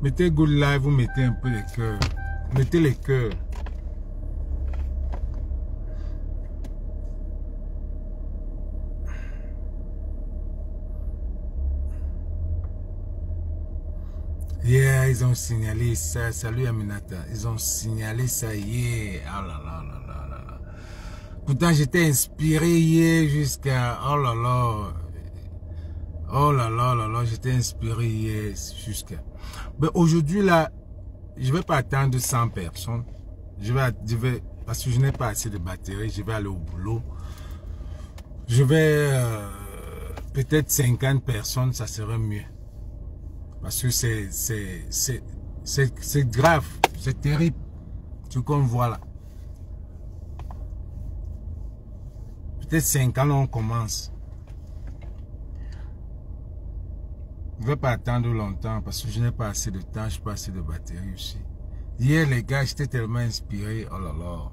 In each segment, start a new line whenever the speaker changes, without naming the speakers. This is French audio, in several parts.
Mettez good live, vous mettez un peu les cœurs. Mettez les cœurs. Yeah, ils ont signalé ça. Salut Aminata. Ils ont signalé ça hier. Oh là là là là là là. Pourtant, j'étais inspiré hier jusqu'à... Oh là là. Oh là là là là. J'étais inspiré hier jusqu'à... Mais aujourd'hui, là, je vais pas attendre 100 personnes. Je vais... Parce que je n'ai pas assez de batterie. Je vais aller au boulot. Je vais... peut-être 50 personnes, ça serait mieux. Parce que c'est grave, c'est terrible, ce qu'on voit là. Peut-être 5 ans, on commence. Je ne vais pas attendre longtemps parce que je n'ai pas assez de temps, je n'ai pas assez de batterie aussi. Hier, les gars, j'étais tellement inspiré. Oh là là.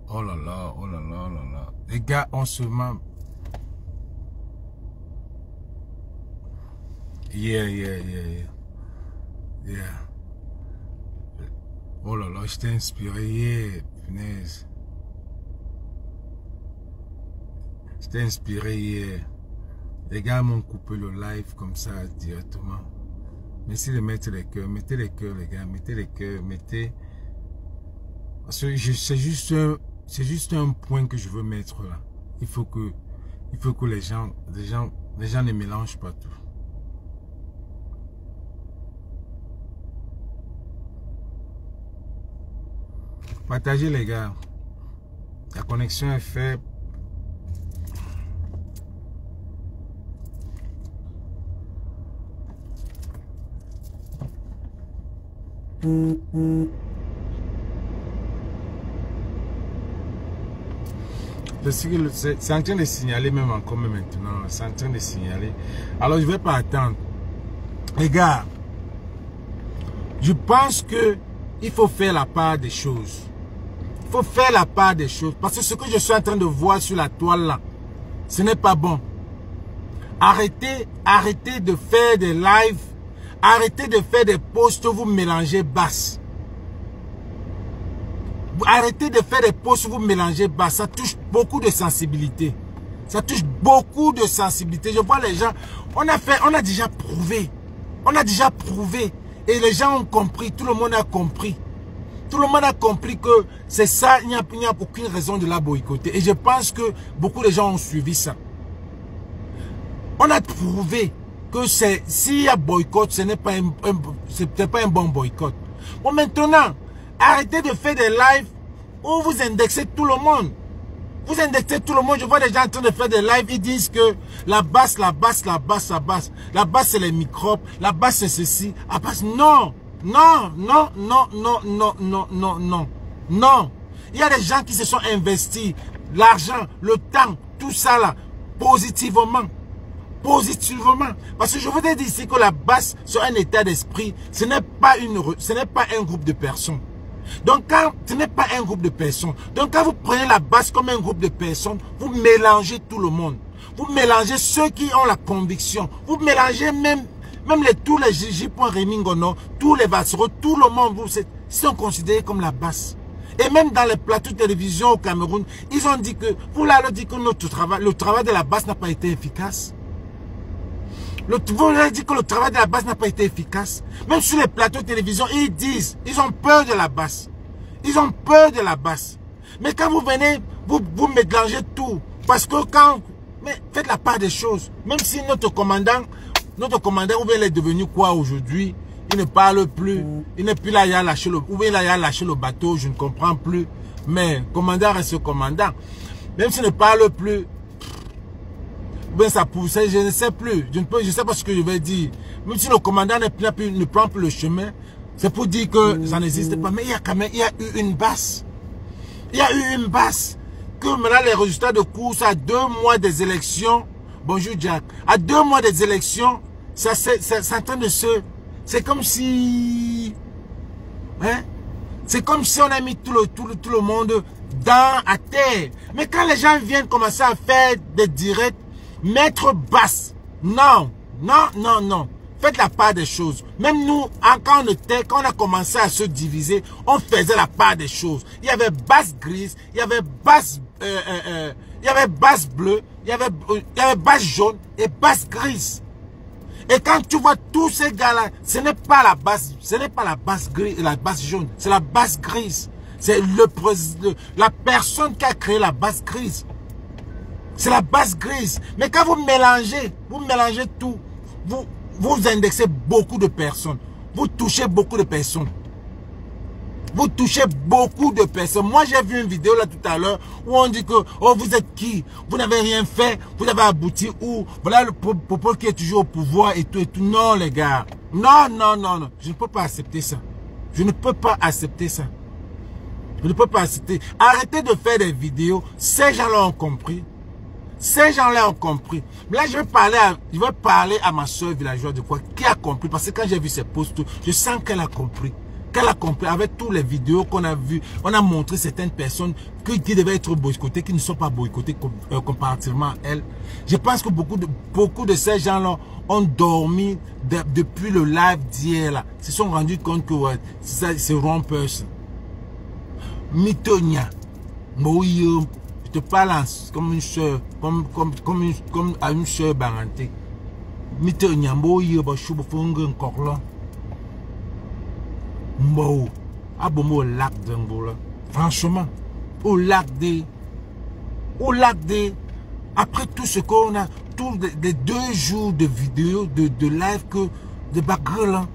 Oh là là, oh là là, oh là là. Les gars ont seulement... Yeah. Oh là là, j'étais inspiré hier, punaise. J'étais inspiré hier. Les gars m'ont coupé le live comme ça directement. Merci de mettre les cœurs. Mettez les cœurs, les gars. Mettez les cœurs. Mettez... Parce que c'est juste un point que je veux mettre là. Il faut que les gens ne mélangent pas tout. Partagez les gars. La connexion est faible. C'est en train de signaler même encore maintenant. C'est en train de signaler. Alors je ne vais pas attendre. Les gars, je pense que il faut faire la part des choses. Il faut faire la part des choses. Parce que ce que je suis en train de voir sur la toile là, ce n'est pas bon. Arrêtez de faire des lives. Arrêtez de faire des posts où vous mélangez basse. Arrêtez de faire des posts où vous mélangez basse. Ça touche beaucoup de sensibilité. Ça touche beaucoup de sensibilité. Je vois les gens, on a déjà prouvé. On a déjà prouvé. Et les gens ont compris. Tout le monde a compris. Tout le monde a compris que c'est ça, il n'y a aucune raison de la boycotter. Et je pense que beaucoup de gens ont suivi ça. On a prouvé que s'il y a boycott, ce n'est pas un bon boycott. Bon, maintenant, arrêtez de faire des lives où vous indexez tout le monde. Vous indexez tout le monde. Je vois des gens en train de faire des lives. Ils disent que la basse. La basse, c'est les microbes. La basse, c'est ceci. La basse, non. Non. Il y a des gens qui se sont investis. L'argent, le temps, tout ça là. Positivement. Parce que je vous ai dit ici que la basse, sur un état d'esprit, ce n'est pas un groupe de personnes. Donc, ce n'est pas un groupe de personnes. Donc, quand vous prenez la basse comme un groupe de personnes, vous mélangez tout le monde. Vous mélangez ceux qui ont la conviction. Vous mélangez même tous les J.Remingono, tous les Vassereaux, tout le monde, sont considérés comme la basse. Et même dans les plateaux de télévision au Cameroun, ils ont dit que, vous leur dites que le travail de la basse n'a pas été efficace. Vous leur dites que le travail de la basse n'a pas été efficace. Même sur les plateaux de télévision, ils ont peur de la basse. Ils ont peur de la basse. Mais quand vous venez, vous mélangez tout. Parce que mais faites la part des choses. Même si notre commandant, ou bien il est devenu quoi aujourd'hui? Il ne parle plus. Il n'est plus là, il a lâché le bateau, je ne comprends plus. Mais commandant reste commandant. Même s'il ne parle plus, ben ça pousse, je ne sais plus. Je ne sais pas ce que je vais dire. Même si le commandant ne prend plus le chemin, c'est pour dire que ça n'existe pas. Mais il y a eu une basse. Il y a eu une basse. Que maintenant les résultats de course à 2 mois des élections. Bonjour Jack. À 2 mois des élections, ça en train de se... C'est comme si... Hein? C'est comme si on a mis tout le monde à terre. Mais quand les gens viennent commencer à faire des directs, mettre basse. Non. Faites la part des choses. Même nous, quand on a commencé à se diviser, on faisait la part des choses. Il y avait base grise, il y avait base, bleue, il y avait base jaune et base grise. Et quand tu vois tous ces gars-là, ce n'est pas la base grise, la base jaune, c'est la base grise. C'est la personne qui a créé la base grise. C'est la base grise. Mais quand vous mélangez tout, vous indexez beaucoup de personnes. Vous touchez beaucoup de personnes. Vous touchez beaucoup de personnes. Moi, j'ai vu une vidéo là tout à l'heure où on dit que, oh, vous êtes qui? Vous n'avez rien fait, vous avez abouti où? Voilà le propos qui est toujours au pouvoir et tout et tout. Non, les gars. Non, non, non, non. Je ne peux pas accepter ça. Je ne peux pas accepter ça. Je ne peux pas accepter. Arrêtez de faire des vidéos. Ces gens-là ont compris. Ces gens-là ont compris. Mais là, je vais parler à ma soeur villageoise de quoi, qui a compris. Parce que quand j'ai vu ses posts, je sens qu'elle a compris. Qu'elle a compris avec toutes les vidéos qu'on a vues. On a montré certaines personnes qui devaient être boycottées, qui ne sont pas boycottées comparativement à elle. Je pense que beaucoup de ces gens-là ont dormi depuis le live d'hier. Là. Se sont rendus compte que ouais, c'est rompeur. Mitonia. Moïse. Je te parle comme une soeur, comme à une soeur barantée. Mite nyambo yeba choubo fongue encore là. Mbo, abomo au lac d'Angola. Franchement, au lac des, après tout ce qu'on a, tous les 2 jours de vidéos, de live de background là,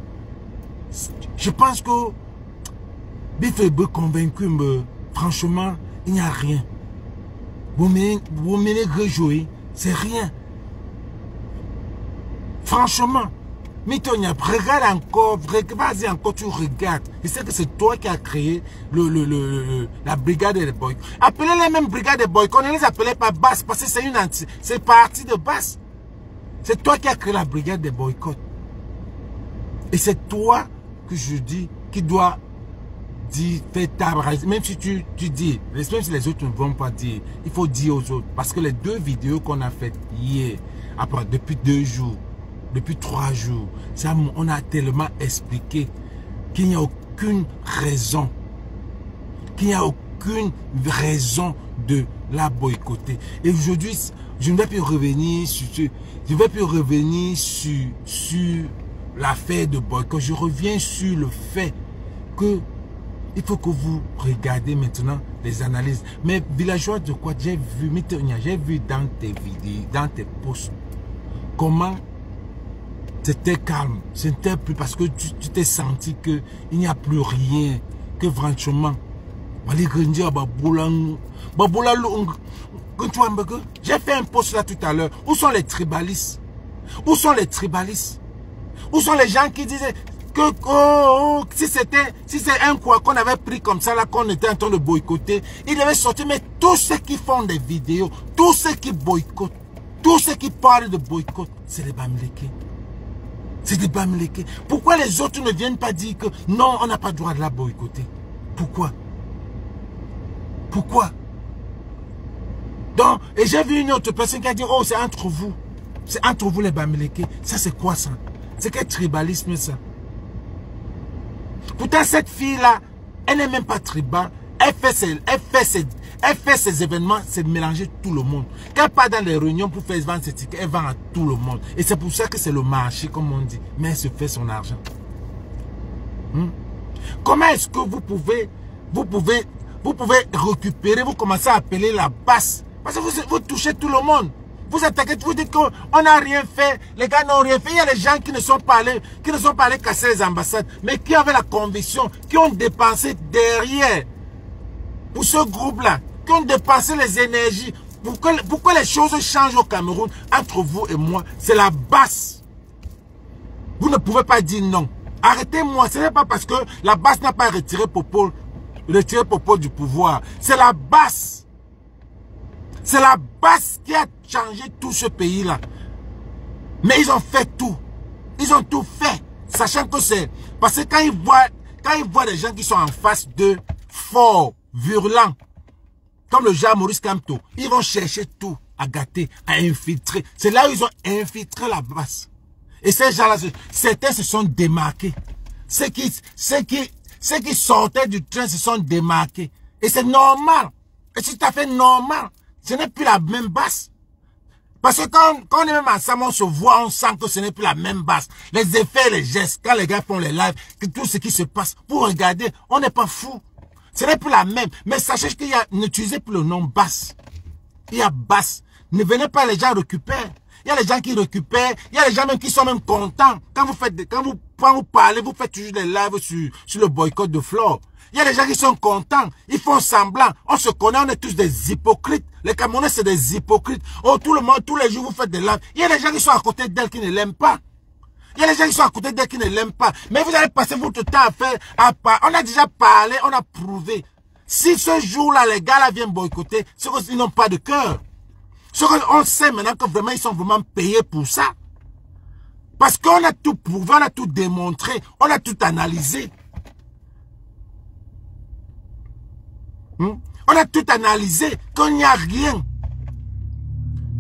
je pense que Bifebe convaincu, franchement, il n'y a rien. Vous menez jouer, c'est rien. Franchement, Mitonia, regarde encore, vas-y encore, tu regardes. Je sais que c'est toi qui as créé la brigade des boycotts. Appelez les mêmes brigades des boycotts, ne les appelez pas basse, parce que c'est parti de basse. C'est toi qui as créé la brigade des boycotts. Et c'est toi que je dis qui doit dire, fais ta braise. Même si tu dis, même si les autres ne vont pas dire, il faut dire aux autres. Parce que les 2 vidéos qu'on a faites hier, après, depuis 2 jours, depuis 3 jours, ça, on a tellement expliqué qu'il n'y a aucune raison. Qu'il n'y a aucune raison de la boycotter. Et aujourd'hui, je ne vais plus revenir sur l'affaire de boycott. Je reviens sur le fait que il faut que vous regardez maintenant les analyses. Mais villageois de quoi, j'ai vu dans tes vidéos, dans tes posts, comment c'était calme. C'était plus parce que tu t'es senti qu'il n'y a plus rien. Que franchement, j'ai fait un post là tout à l'heure. Où sont les tribalistes? Où sont les tribalistes? Où sont les gens qui disaient que si c'est un quoi qu'on avait pris comme ça là, qu'on était en train de boycotter, il devait sortir. Mais tous ceux qui font des vidéos, tous ceux qui boycottent, tous ceux qui parlent de boycott, c'est des Bamileke. C'est des Bamileke. Pourquoi les autres ne viennent pas dire que non, on n'a pas le droit de la boycotter? Pourquoi? Pourquoi? Donc, et j'ai vu une autre personne qui a dit, oh, c'est entre vous. C'est entre vous les Bamileke. Ça, c'est quoi ça? C'est quel tribalisme ça? Pourtant, cette fille-là, elle n'est même pas tribale. Elle fait ses événements, c'est mélanger tout le monde. Quand elle part dans les réunions pour faire vendre ses tickets, elle vend à tout le monde. Et c'est pour ça que c'est le marché, comme on dit. Mais elle se fait son argent. Comment est-ce que vous pouvez récupérer, vous commencez à appeler la basse? Parce que vous touchez tout le monde. Vous attaquez, vous dites qu'on n'a rien fait, les gars n'ont rien fait. Il y a des gens qui ne sont pas allés casser les ambassades, mais qui avaient la conviction, qui ont dépensé derrière, pour ce groupe-là, qui ont dépensé les énergies. Pourquoi les choses changent au Cameroun entre vous et moi? C'est la basse. Vous ne pouvez pas dire non. Arrêtez-moi, ce n'est pas parce que la basse n'a pas retiré Popo du pouvoir. C'est la basse. C'est la basse qui a changé tout ce pays-là. Mais ils ont fait tout. Ils ont tout fait. Sachant que c'est... Parce que quand ils voient des gens qui sont en face d'eux, forts, virulents, comme le genre Maurice Kamto, ils vont chercher tout à gâter, à infiltrer. C'est là où ils ont infiltré la basse. Et ces gens-là, certains se sont démarqués. Ceux qui sortaient du train se sont démarqués. Et c'est normal. Et c'est tout à fait normal. Ce n'est plus la même basse. Parce que quand on est même ensemble, on se voit, on sent que ce n'est plus la même basse. Les effets, les gestes, quand les gars font les lives, que tout ce qui se passe, vous regardez, on n'est pas fou. Ce n'est plus la même. Mais sachez qu'il y a, n'utilisez plus le nom basse. Il y a basse. Ne venez pas les gens récupérer. Il y a les gens qui récupèrent. Il y a les gens même qui sont même contents. Quand vous parlez, vous faites toujours des lives sur le boycott de Flore. Il y a des gens qui sont contents. Ils font semblant. On se connaît, on est tous des hypocrites. Les Camerounais, c'est des hypocrites. Oh, tout le monde, tous les jours, vous faites des lives. Il y a des gens qui sont à côté d'elle qui ne l'aiment pas. Il y a des gens qui sont à côté d'elle qui ne l'aiment pas. Mais vous allez passer votre temps à faire, on a déjà parlé, on a prouvé. Si ce jour-là, les gars là viennent boycotter, c'est qu'ils n'ont pas de cœur. On sait maintenant que vraiment, ils sont vraiment payés pour ça. Parce qu'on a tout prouvé, on a tout démontré, on a tout analysé. On a tout analysé, qu'il n'y a rien.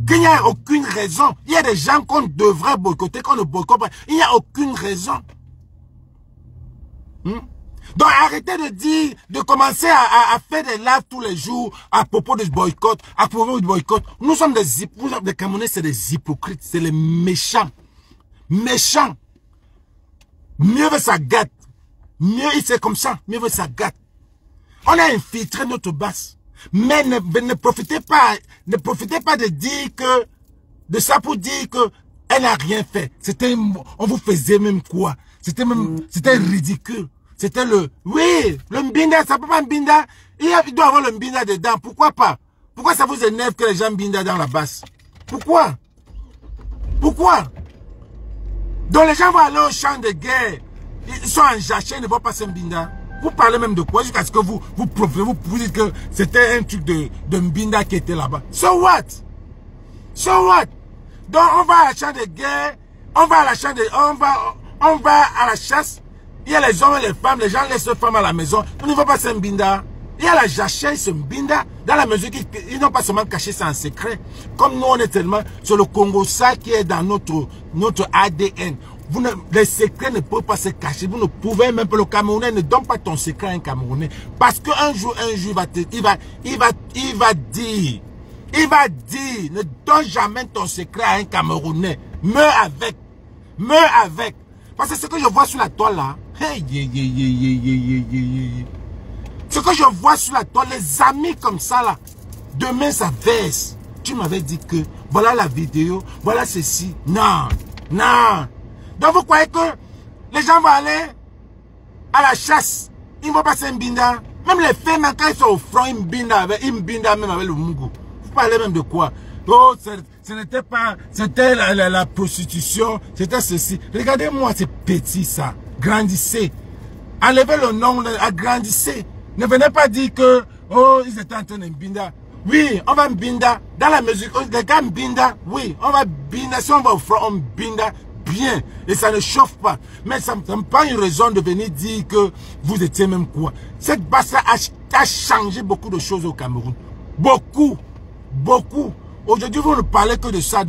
Qu'il n'y a aucune raison. Il y a des gens qu'on devrait boycotter, qu'on ne boycotte pas. Il n'y a aucune raison. Donc arrêtez de dire, de commencer à faire des lives tous les jours à propos du boycott, à propos du boycott. Nous sommes des Camerounais, c'est des hypocrites, c'est les méchants. Méchants. Mieux veut ça gâte. Mieux c'est comme ça, mieux veut ça gâte. On a infiltré notre base. Mais ne profitez pas de dire que, de ça pour dire que elle n'a rien fait. On vous faisait même quoi? C'était ridicule. C'était oui, le mbinda, ça peut pas mbinda. Il doit avoir le mbinda dedans. Pourquoi pas? Pourquoi ça vous énerve que les gens mbinda dans la basse? Pourquoi? Pourquoi? Donc les gens vont aller au champ de guerre. Ils sont en jachère, ils ne vont pas se mbinda. Vous parlez même de quoi? Jusqu'à ce que vous dites que c'était un truc de mbinda qui était là-bas. So what? So what? Donc on va à la champ de guerre, on va à la chasse. Il y a les hommes et les femmes, les gens laissent les femmes à la maison. Ils ne vont pas se mbinda. Il y a la jachère, se mbinda, dans la mesure qu'ils n'ont pas seulement caché ça en secret. Comme nous, on est tellement sur le Congo, ça qui est dans notre ADN. Les secrets ne peuvent pas se cacher. Vous ne pouvez même pas, le Camerounais ne donne pas ton secret à un Camerounais. Parce qu'un jour, il va dire, ne donne jamais ton secret à un Camerounais. Meurs avec. Parce que ce que je vois sur la toile là, ce que je vois sur la toile, les amis comme ça là, demain ça verse. Tu m'avais dit que, voilà la vidéo, voilà ceci. Non. Donc vous croyez que les gens vont aller à la chasse, ils ne vont pas s'embinda. Même les femmes, quand ils sont au front, ils mbinda même avec le Mungu. Vous parlez même de quoi? Oh, ce n'était pas, c'était la prostitution, c'était ceci. Regardez-moi, c'est petit ça. Grandissez. Enlevez le nom, agrandissez. Ne venez pas dire que, oh, ils étaient en train de mbinda. Oui, on va mbinda. Dans la musique, les gars mbinda, oui, on va mbinda. Si on va au front, on mbinda bien. Et ça ne chauffe pas. Mais ça ne me pas une raison de venir dire que vous étiez même quoi. Cette basse-là a changé beaucoup de choses au Cameroun. Beaucoup. Aujourd'hui, vous ne parlez que de ça.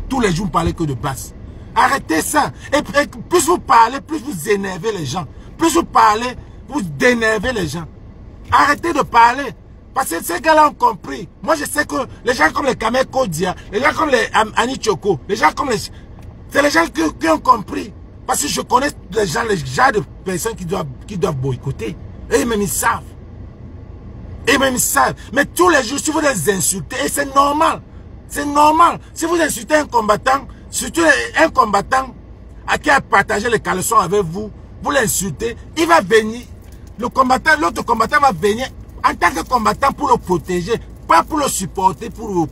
Tous les jours, vous ne parlez que de basse. Arrêtez ça. Et plus vous parlez, plus vous énervez les gens. Plus vous parlez, vous énervez les gens. Arrêtez de parler. Parce que ces gars-là ont compris. Moi, je sais que les gens comme les Kamel Kodia, les gens comme les Ani Choko, les gens comme les... C'est les gens qui ont compris. Parce que je connais les gens de personnes qui doivent boycotter. Et même ils savent. Mais tous les jours, si vous les insultez, et c'est normal. C'est normal. Si vous insultez un combattant, surtout un combattant à qui a partagé les caleçons avec vous, vous l'insultez, il va venir. L'autre combattant va venir en tant que combattant pour le protéger, pas pour le supporter, pour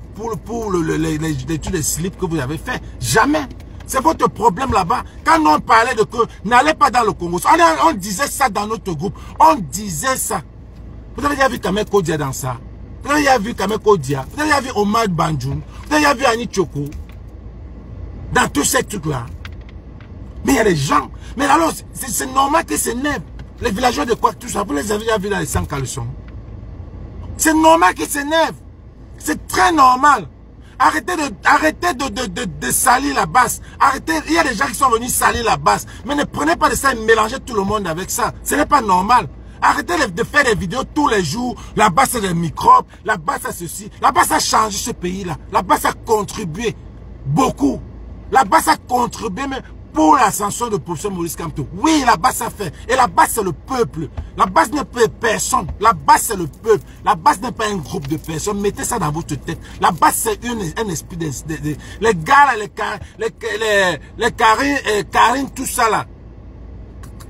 les slips que vous avez fait. Jamais. C'est votre problème là-bas. Quand on parlait de que n'allez pas dans le Congo, on disait ça dans notre groupe. On disait ça. Vous avez déjà vu Kamel Kodia dans ça. Vous avez déjà vu Kamel Kodia. Vous avez déjà vu Omar Banjoun. Vous avez déjà vu Ani Choko. Dans tous ces trucs-là. Mais il y a des gens. Mais alors, c'est normal qu'ils s'énervent. Les villageois de quoi tout ça, vous les avez déjà vus dans les 100 caleçons. C'est normal qu'ils s'énervent. C'est très normal. Arrêtez de salir la base. Arrêtez, il y a des gens qui sont venus salir la base. Mais ne prenez pas de ça et mélangez tout le monde avec ça. Ce n'est pas normal. Arrêtez de faire des vidéos tous les jours. La base a des microbes. La base a ceci. La base a changé ce pays-là. La base a contribué beaucoup. La base a contribué même pour l'ascension de professeur Maurice Kamto. Oui, la base a fait. Et la base, c'est le peuple. La base n'est pas personne. La base, c'est le peuple. La base n'est pas un groupe de personnes. Mettez ça dans votre tête. La base, c'est un esprit les gars, là, les Karine, tout ça là.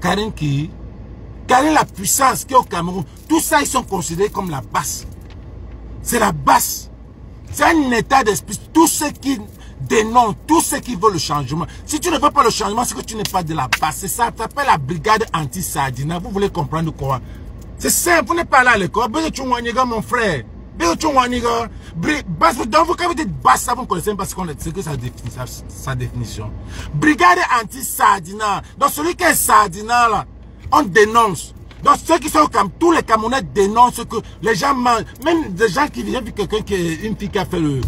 Karine qui? Karine, la puissance qui est au Cameroun. Tout ça, ils sont considérés comme la base. C'est la base. C'est un état d'esprit. Tous ceux qui dénoncent, tous ceux qui veulent le changement. Si tu ne veux pas le changement, c'est que tu n'es pas de la base. C'est ça, ça s'appelle la brigade anti-Sardina. Vous voulez comprendre quoi? C'est simple, vous n'êtes pas là à l'école. Mon frère. Donc vous, quand vous dites base, ça vous connaissez pas ce que sa définition. Brigade anti-Sardina. Donc celui qui est Sardina là, on dénonce. Donc ceux qui sont comme tous les Camerounais dénoncent que les gens mangent. Même des gens qui viennent, quelqu'un qui est une fille qui a fait le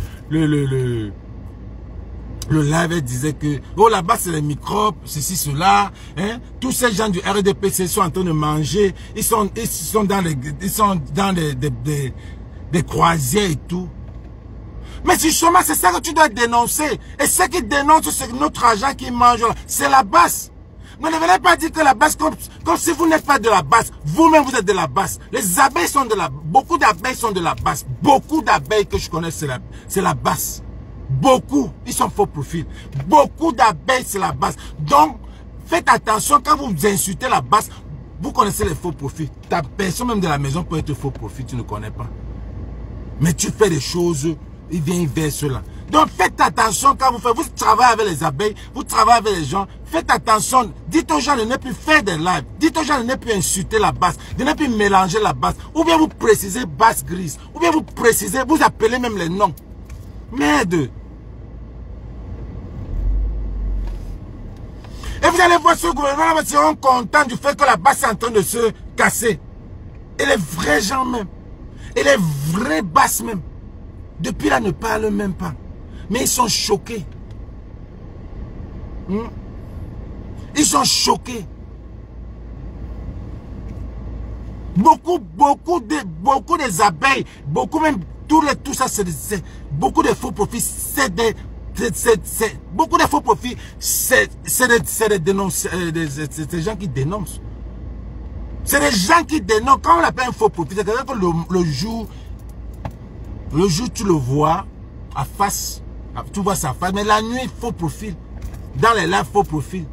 live, elle disait que oh là-bas c'est les microbes, ceci, cela, hein. Tous ces gens du RDPC sont en train de manger, ils sont dans des croisières et tout. Mais justement, c'est ça que tu dois dénoncer. Et ceux qui dénoncent, c'est notre argent qui mange là. C'est la base. Mais ne venez pas dire que la base, comme si vous n'êtes pas de la base. Vous-même, vous êtes de la base. Les abeilles sont de la base. Beaucoup d'abeilles sont de la base. Beaucoup d'abeilles que je connais, c'est la base. Beaucoup. Ils sont faux profils. Beaucoup d'abeilles, c'est la base. Donc, faites attention quand vous insultez la base. Vous connaissez les faux profils. Ta personne même de la maison peut être faux profil. Tu ne connais pas. Mais tu fais des choses, il vient vers cela. Donc faites attention quand vous travaillez avec les abeilles, vous travaillez avec les gens, faites attention. Dites aux gens de ne plus faire des lives, dites aux gens de ne plus insulter la base, de ne plus mélanger la base. Ou bien vous précisez base grise, ou bien vous précisez, vous appelez même les noms. Merde. Et vous allez voir ce gouvernement, ils seront contents du fait que la base est en train de se casser. Et les vrais gens même, et les vrais basses même, depuis là ne parlent même pas. Mais ils sont choqués. Ils sont choqués. Beaucoup des abeilles, tout ça, c'est beaucoup de faux profits, beaucoup de faux profits, c'est des gens qui dénoncent. C'est des gens qui dénoncent. Quand on appelle un faux profit, c'est-à-dire que le jour tu le vois à face, tu vois sa face, mais la nuit, faux profil. Dans les lives, faux profil.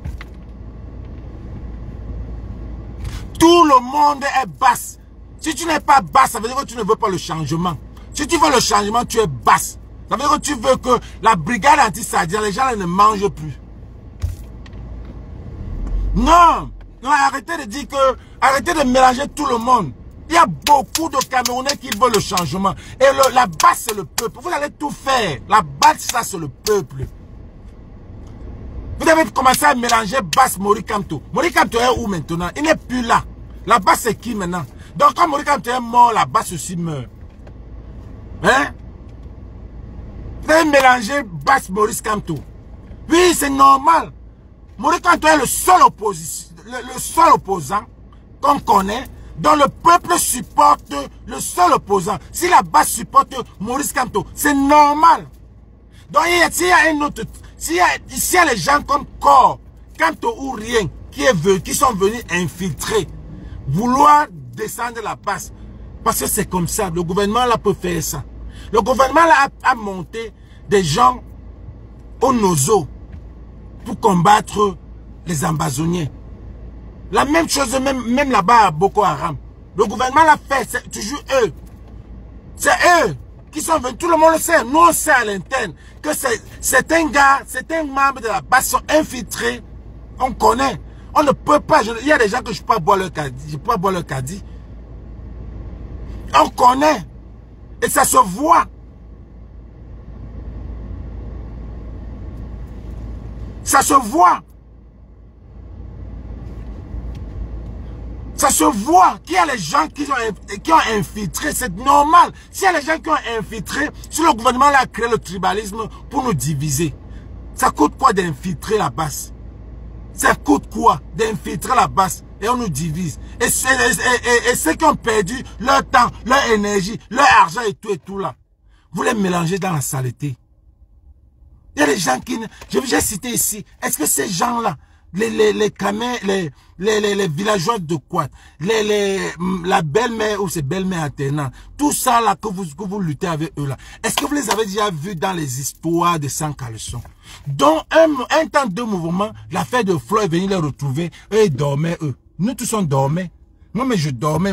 Tout le monde est basse. Si tu n'es pas basse, ça veut dire que tu ne veux pas le changement. Si tu veux le changement, tu es basse. Ça veut dire que tu veux que la brigade anti-Sardina, les gens ne mangent plus. Non, arrêtez de dire que, arrêtez de mélanger tout le monde. Il y a beaucoup de Camerounais qui veulent le changement. Et la base, c'est le peuple. Vous allez tout faire. La base, ça, c'est le peuple. Vous avez commencé à mélanger base Maurice Kamto. Maurice Kamto est où maintenant? Il n'est plus là. La base, c'est qui maintenant? Donc, quand Maurice Kamto est mort, la base aussi meurt. Hein? Vous avez mélangé base Maurice Kamto. Oui, c'est normal. Maurice Kamto est le seul opposant qu'on connaît, dont le peuple supporte le seul opposant. Si la base supporte Maurice Kamto, c'est normal. Donc, s'il y a un autre, s'il y a les gens comme Corps, Kamto ou rien, qui sont venus infiltrer, vouloir descendre la base, parce que c'est comme ça, le gouvernement là peut faire ça. Le gouvernement là a monté des gens au Nozo pour combattre les Ambazoniens. La même chose, même là-bas à Boko Haram. Le gouvernement l'a fait, c'est toujours eux. C'est eux qui sont venus, tout le monde le sait. Nous, on sait à l'interne que c'est un gars, c'est un membre de la base, sont infiltrés. On connaît. On ne peut pas, il y a des gens que je ne peux pas boire leur caddie. Je peux pas boire leur caddie. On connaît. Et ça se voit. Ça se voit. Ça se voit qu'il y a les gens qui ont infiltré, c'est normal. S'il y a les gens qui ont infiltré, si le gouvernement a créé le tribalisme pour nous diviser, ça coûte quoi d'infiltrer la base? Ça coûte quoi d'infiltrer la base et on nous divise? Et ceux qui ont perdu leur temps, leur énergie, leur argent et tout là, vous les mélangez dans la saleté. Il y a des gens qui... J'ai cité ici, est-ce que ces gens-là, les camins, les villageois de quoi, la belle-mère ou ces belles-mères alternantes, tout ça là que vous luttez avec eux là, est-ce que vous les avez déjà vus dans les histoires de sans caleçon? Donc un temps de mouvement, l'affaire de Flo est venue les retrouver, eux ils dormaient eux. Nous tous on dormait. Moi mais je dormais.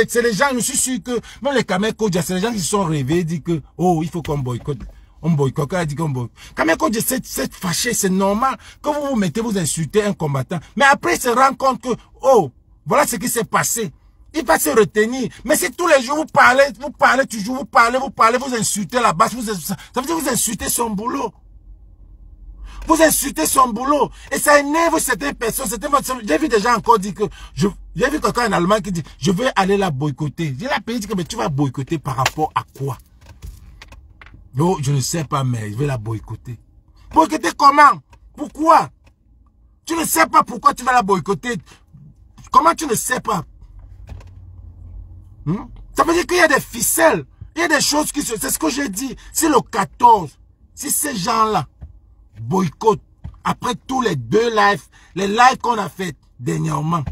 C'est les gens, je suis sûr que même les camins Kodja, c'est les gens qui se sont réveillés, disent que oh il faut qu'on boycotte. On boycotte, elle dit qu'on boycotte. Quand même, quand c'est fâché, c'est normal que vous vous mettez, vous insultez un combattant. Mais après, il se rend compte que, oh, voilà ce qui s'est passé. Il va se retenir. Mais si tous les jours vous parlez toujours, vous parlez, vous insultez la base, ça veut dire que vous insultez son boulot. Vous insultez son boulot. Et ça énerve certaines personnes. J'ai vu des gens encore dire que, j'ai vu quelqu'un en Allemagne qui dit, je vais aller la boycotter. J'ai la pays dit que, mais tu vas boycotter par rapport à quoi? Non, je ne sais pas, mais je vais la boycotter. Boycotter comment? Pourquoi? Tu ne sais pas pourquoi tu vas la boycotter. Comment tu ne sais pas? Ça veut dire qu'il y a des ficelles. Il y a des choses qui se... C'est ce que j'ai dit. Si le 14, si ces gens-là boycottent, après tous les deux lives, les lives qu'on a fait dernièrement,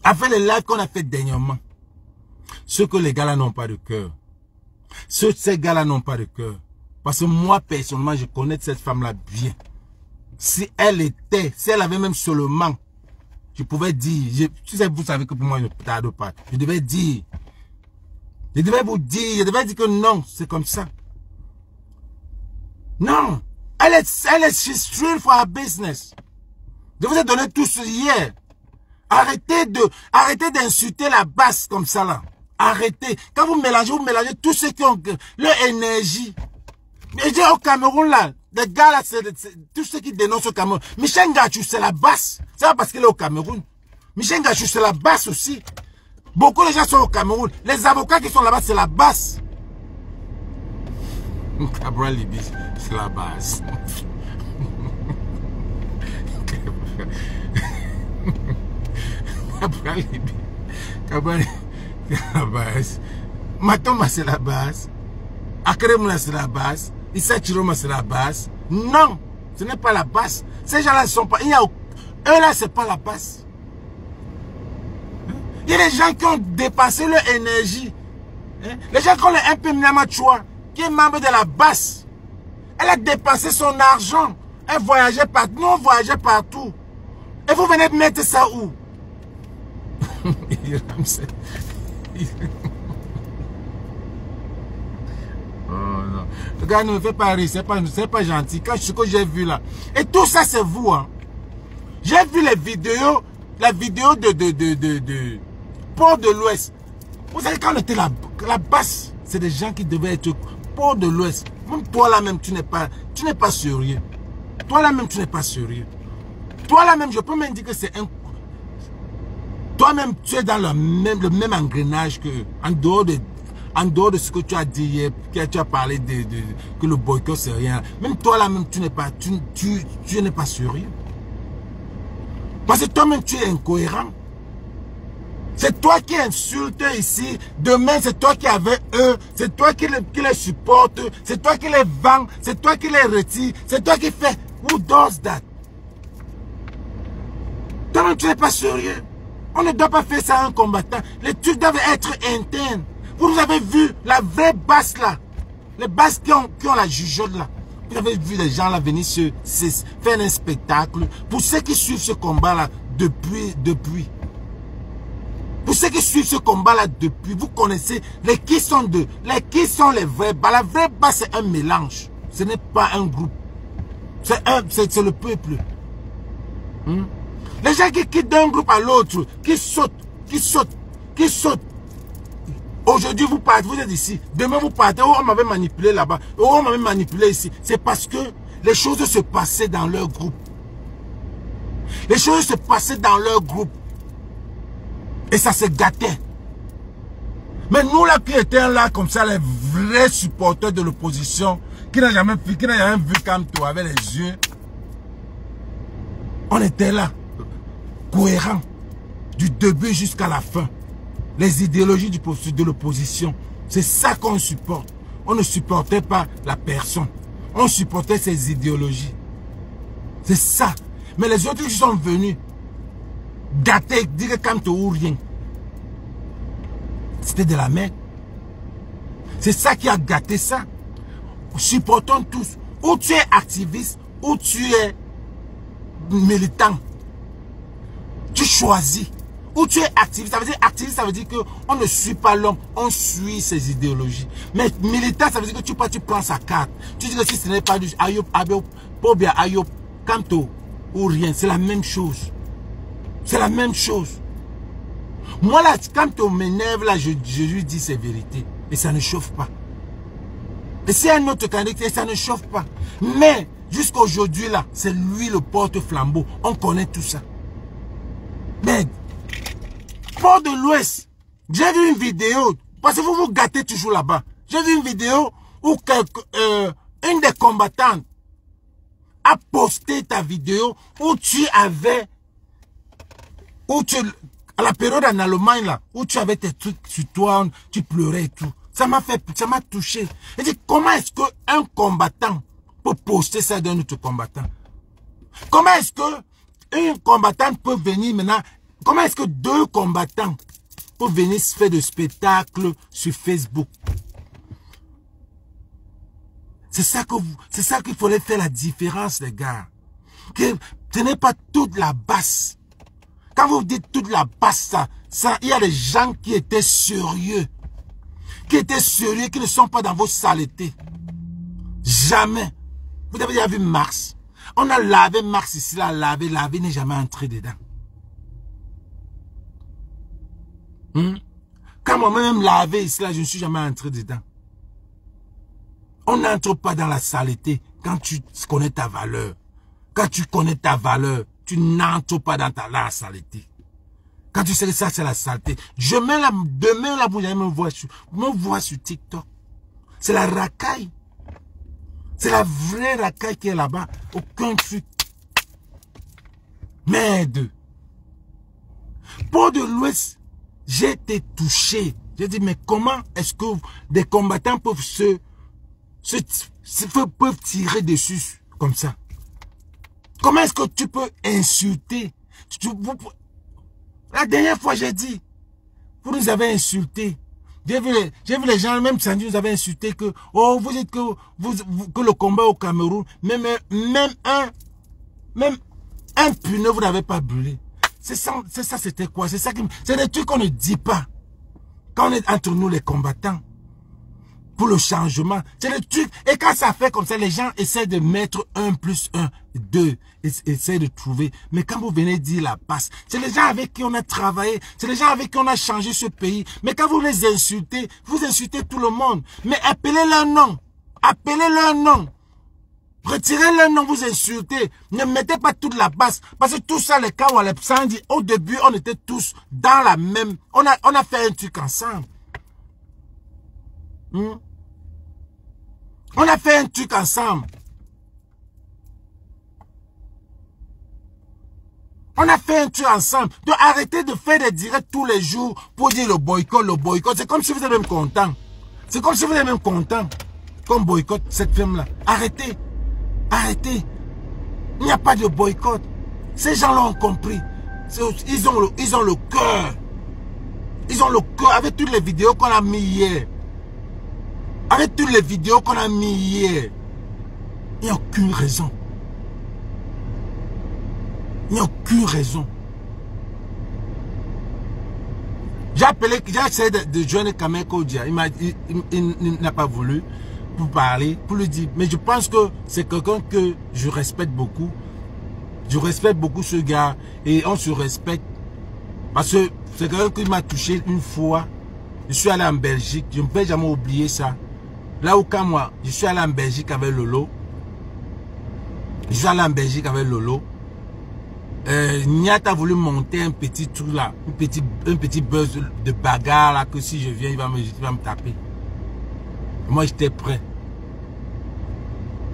après les lives qu'on a fait dernièrement, ceux que les gars-là n'ont pas de cœur, ces gars-là n'ont pas de cœur. Parce que moi, personnellement, je connais cette femme-là bien. Si elle avait même seulement, je pouvais dire, vous savez que pour moi, je ne tarde pas. Je devais dire, je devais vous dire, je devais dire que non, c'est comme ça. Non, she's straight for her business. Je vous ai donné tout ce hier. Arrêtez d'insulter la base comme ça là. Arrêtez. Quand vous mélangez tous ceux qui ont leur énergie. Mais j'ai au Cameroun là, les gars là, c'est tous ceux qui dénoncent au Cameroun. Michel Ngachou, c'est la base. C'est pas parce qu'il est au Cameroun. Michel Ngachou, c'est la base aussi. Beaucoup de gens sont au Cameroun. Les avocats qui sont là-bas, c'est la base. Cabral Libis, c'est la base. Cabral Libis. Cabral la base. Matoma c'est la base. Akremuna c'est la base. Issa Chiroma c'est la base. Non, ce n'est pas la base. Ces gens-là ne sont pas. Eux là, c'est pas la base. Il y a des gens qui ont dépassé leur énergie. Les gens qui ont un peu Mnamachua, qui est membre de la base. Elle a dépensé son argent. Elle voyageait partout. Nous, on voyageait partout. Et vous venez de mettre ça où? Oh non. Le gars ne me fait pas rire, c'est pas gentil. Quand ce que j'ai vu là. Et tout ça c'est vous. Hein. J'ai vu les vidéos, la vidéo de Port de l'Ouest. Vous savez quand on était là, la base, c'est des gens qui devaient être Port de l'Ouest. Même toi là même tu n'es pas sérieux. Toi là même tu n'es pas sérieux. Toi là même je peux même dire que c'est un... Toi-même, tu es dans le même engrenage que, en dehors de ce que tu as dit hier, que tu as parlé que le boycott c'est rien. Même toi là-même, tu n'es pas sérieux. Parce que toi-même, tu es incohérent. C'est toi qui insulte ici. Demain, c'est toi qui avais eux. C'est toi qui les supporte. C'est toi qui les vend. C'est toi qui les retire. C'est toi qui fais. Who does that? Toi-même, tu n'es pas sérieux. On ne doit pas faire ça à un combattant. Les trucs doivent être internes. Vous avez vu la vraie base là. Les bases qui ont la jugeote là. Vous avez vu les gens là venir faire un spectacle. Pour ceux qui suivent ce combat là depuis. Pour ceux qui suivent ce combat là depuis, vous connaissez qui sont les vrais bases. La vraie base c'est un mélange. Ce n'est pas un groupe. C'est le peuple. Les gens qui quittent d'un groupe à l'autre, qui sautent. Aujourd'hui, vous partez, vous êtes ici. Demain, vous partez. Oh, on m'avait manipulé là-bas. Oh, on m'avait manipulé ici. C'est parce que les choses se passaient dans leur groupe. Les choses se passaient dans leur groupe. Et ça se gâtait. Mais nous là qui étions là comme ça, les vrais supporters de l'opposition, qui n'a jamais vu Kamto avec les yeux, on était là, cohérents, du début jusqu'à la fin. Les idéologies de l'opposition, c'est ça qu'on supporte. On ne supportait pas la personne. On supportait ses idéologies. C'est ça. Mais les autres qui sont venus, gâter, dire Kamto ou rien. C'était de la merde. C'est ça qui a gâté ça. Supportons tous. Ou tu es activiste, ou tu es militant. Tu choisis. Ou tu es activiste. Ça veut dire activiste, ça veut dire qu'on ne suit pas l'homme, on suit ses idéologies. Mais militant, ça veut dire que tu prends sa carte. Tu dis que si ce n'est pas du Ayop, Pobia, Ayop, Kamto ou rien, c'est la même chose. C'est la même chose. Moi là, quand on m'énerve là, je lui dis ses vérités. Et ça ne chauffe pas. Et si un autre candidat, ça ne chauffe pas. Mais jusqu'à aujourd'hui là, c'est lui le porte-flambeau. On connaît tout ça. Mais, Port de l'Ouest, j'ai vu une vidéo, parce que vous vous gâtez toujours là-bas. J'ai vu une vidéo où une des combattantes a posté ta vidéo où tu avais, à la période en Allemagne là, où tu avais tes trucs sur toi, tu pleurais et tout. Ça m'a touché. Et dit, comment est-ce qu'un combattant peut poster ça d'un autre combattant? Comment est-ce qu'une combattante peut venir maintenant? Comment est-ce que deux combattants peuvent venir se faire de spectacles sur Facebook? C'est ça qu'il faudrait faire la différence, les gars. Que ce n'est pas toute la basse. Quand vous dites toute la basse, il y a des gens qui étaient sérieux. Qui ne sont pas dans vos saletés. Jamais. Vous avez déjà vu Mars. On a lavé Mars ici, là, lavé, n'est jamais entré dedans. Quand moi-même lavé ici, là, je ne suis jamais entré dedans. On n'entre pas dans la saleté quand tu connais ta valeur. Quand tu connais ta valeur, tu n'entres pas dans la saleté. Quand tu sais que ça, c'est la saleté. Demain, là, vous allez me voir sur TikTok. C'est la racaille. C'est la vraie racaille qui est là-bas. Aucun truc. Merde. Port de l'Ouest, j'ai été touché. J'ai dit, mais comment est-ce que des combattants peuvent peuvent tirer dessus comme ça? Comment est-ce que tu peux insulter? La dernière fois, j'ai dit, vous nous avez insulté. J'ai vu les gens, même samedi, nous avaient insulté que, oh, vous dites que le combat au Cameroun, même un pneu, vous n'avez pas brûlé. C'est ça, c'était quoi? C'est des trucs qu'on ne dit pas. Quand on est entre nous, les combattants, pour le changement, c'est le truc. Et quand ça fait comme ça, les gens essaient de mettre 1 + 1, 2, essaient de trouver. Mais quand vous venez dire la passe, c'est les gens avec qui on a travaillé, c'est les gens avec qui on a changé ce pays. Mais quand vous les insultez, vous insultez tout le monde. Mais appelez leur nom. Appelez leur nom. Retirez leur nom, vous insultez. Ne mettez pas toute la base. Parce que tout ça, les cas où on dit, au début, on était tous dans la même... On a fait un truc ensemble. On a fait un truc ensemble. On a fait un truc ensemble. Donc arrêtez de faire des directs tous les jours pour dire le boycott, le boycott. C'est comme si vous êtes même content. C'est comme si vous êtes même content qu'on boycotte cette femme-là. Arrêtez. Arrêtez. Il n'y a pas de boycott. Ces gens l'ont compris. Ils ont le cœur. Ils ont le cœur avec toutes les vidéos qu'on a mis hier. Avec toutes les vidéos qu'on a mis hier. Il n'y a aucune raison. Il n'y a aucune raison. J'ai essayé de joindre Kameko Dia. Il n'a pas voulu pour parler, pour lui dire. Mais je pense que c'est quelqu'un que je respecte beaucoup. Je respecte beaucoup ce gars. Et on se respecte. Parce que c'est quelqu'un qui m'a touché une fois. Je suis allé en Belgique. Je ne peux jamais oublier ça. Là où quand moi, je suis allé en Belgique avec Lolo. Je suis allé en Belgique avec Lolo. Niat a voulu monter un petit truc là, un petit buzz de bagarre là, que si je viens, il va me taper. Moi, j'étais prêt.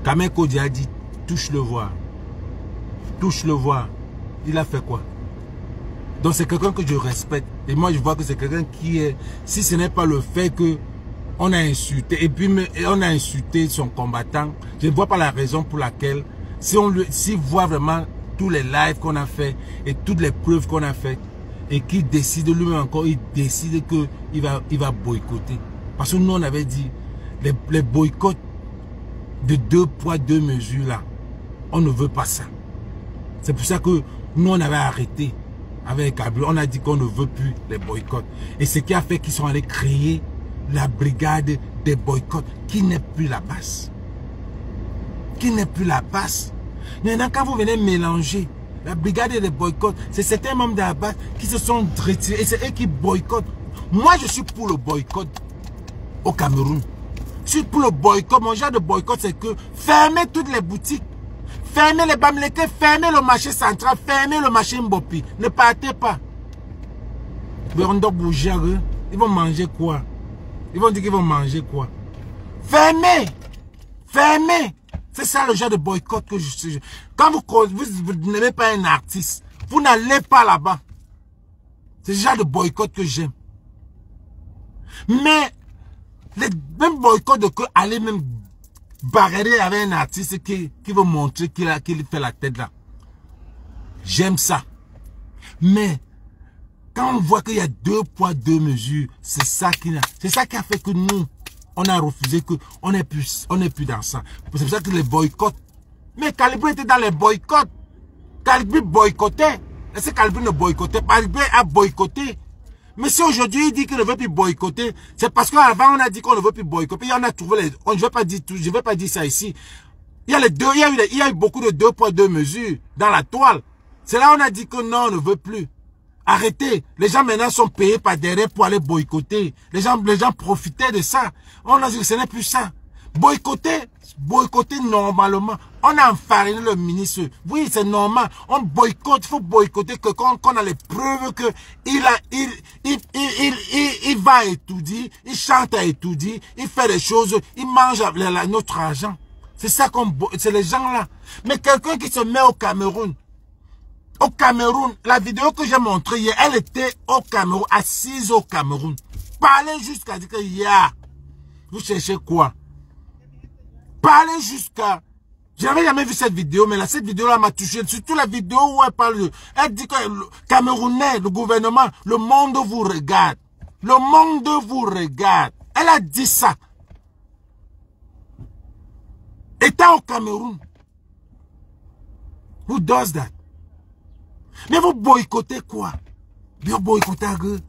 Kamel Kodi a dit, touche-le voir. Touche-le voir. Il a fait quoi? Donc c'est quelqu'un que je respecte. Et moi, je vois que c'est quelqu'un qui est... Si ce n'est pas le fait que on a insulté, et puis on a insulté son combattant, je ne vois pas la raison pour laquelle, s'il voit vraiment tous les lives qu'on a fait et toutes les preuves qu'on a fait, et qu'il décide lui-même encore, il décide qu'il va boycotter. Parce que nous, on avait dit, les boycotts de 2 poids 2 mesures là, on ne veut pas ça. C'est pour ça que nous, on avait arrêté avec Kabila. On a dit qu'on ne veut plus les boycotts. Et ce qui a fait qu'ils sont allés créer la brigade des boycotts, qui n'est plus la base. Qui n'est plus la base. Maintenant, quand vous venez mélanger la brigade des boycotts, c'est certains membres de la base qui se sont retirés et c'est eux qui boycottent. Moi, je suis pour le boycott au Cameroun. Je suis pour le boycott. Mon genre de boycott, c'est que fermez toutes les boutiques. Fermez les Bamileke, fermez le marché central, fermez le marché Mbopi. Ne partez pas. Ils vont manger quoi? Ils vont dire qu'ils vont manger quoi? Fermez! Fermez! C'est ça le genre de boycott que je suis. Quand vous n'aimez pas un artiste, vous n'allez pas là-bas. C'est le genre de boycott que j'aime. Mais, les mêmes boycotts de que aller même barrer avec un artiste qui veut montrer qu'il fait la tête là. J'aime ça. Mais, quand on voit qu'il y a 2 poids 2 mesures, c'est ça qui a fait que nous, on a refusé qu'on n'est plus dans ça. C'est pour ça que les boycotts. Mais Kalibri était dans les boycotts. Kalibri boycottait. Est-ce que Kalibri ne boycottait pas? Kalibri a boycotté. Mais si aujourd'hui il dit qu'il ne veut plus boycotter, c'est parce qu'avant on a dit qu'on ne veut plus boycotter. Il y en a trouvé les... Je ne vais pas dire ça ici. Il y a les deux, il y a eu beaucoup de 2 poids 2 mesures dans la toile. C'est là où on a dit que non, on ne veut plus. Arrêtez. Les gens maintenant sont payés par derrière pour aller boycotter. Les gens profitaient de ça. On a dit que ce n'est plus ça. Boycotter normalement. On a enfariné le ministre. Oui, c'est normal. On boycotte. Il faut boycotter que quand on a les preuves que il va étudier, il chante à étudier, il fait des choses, il mange notre argent. C'est ça c'est les gens là. Mais quelqu'un qui se met au Cameroun, la vidéo que j'ai montrée hier, elle était au Cameroun, assise au Cameroun. Parlez jusqu'à dire que vous cherchez quoi? Parlez jusqu'à... Je n'avais jamais vu cette vidéo, mais cette vidéo-là m'a touché. Surtout la vidéo où elle parle. Elle dit que le Camerounais, le gouvernement, le monde vous regarde. Le monde vous regarde. Elle a dit ça. Étant au Cameroun. Who does that? Mais vous boycottez quoi? Vous boycottez eux.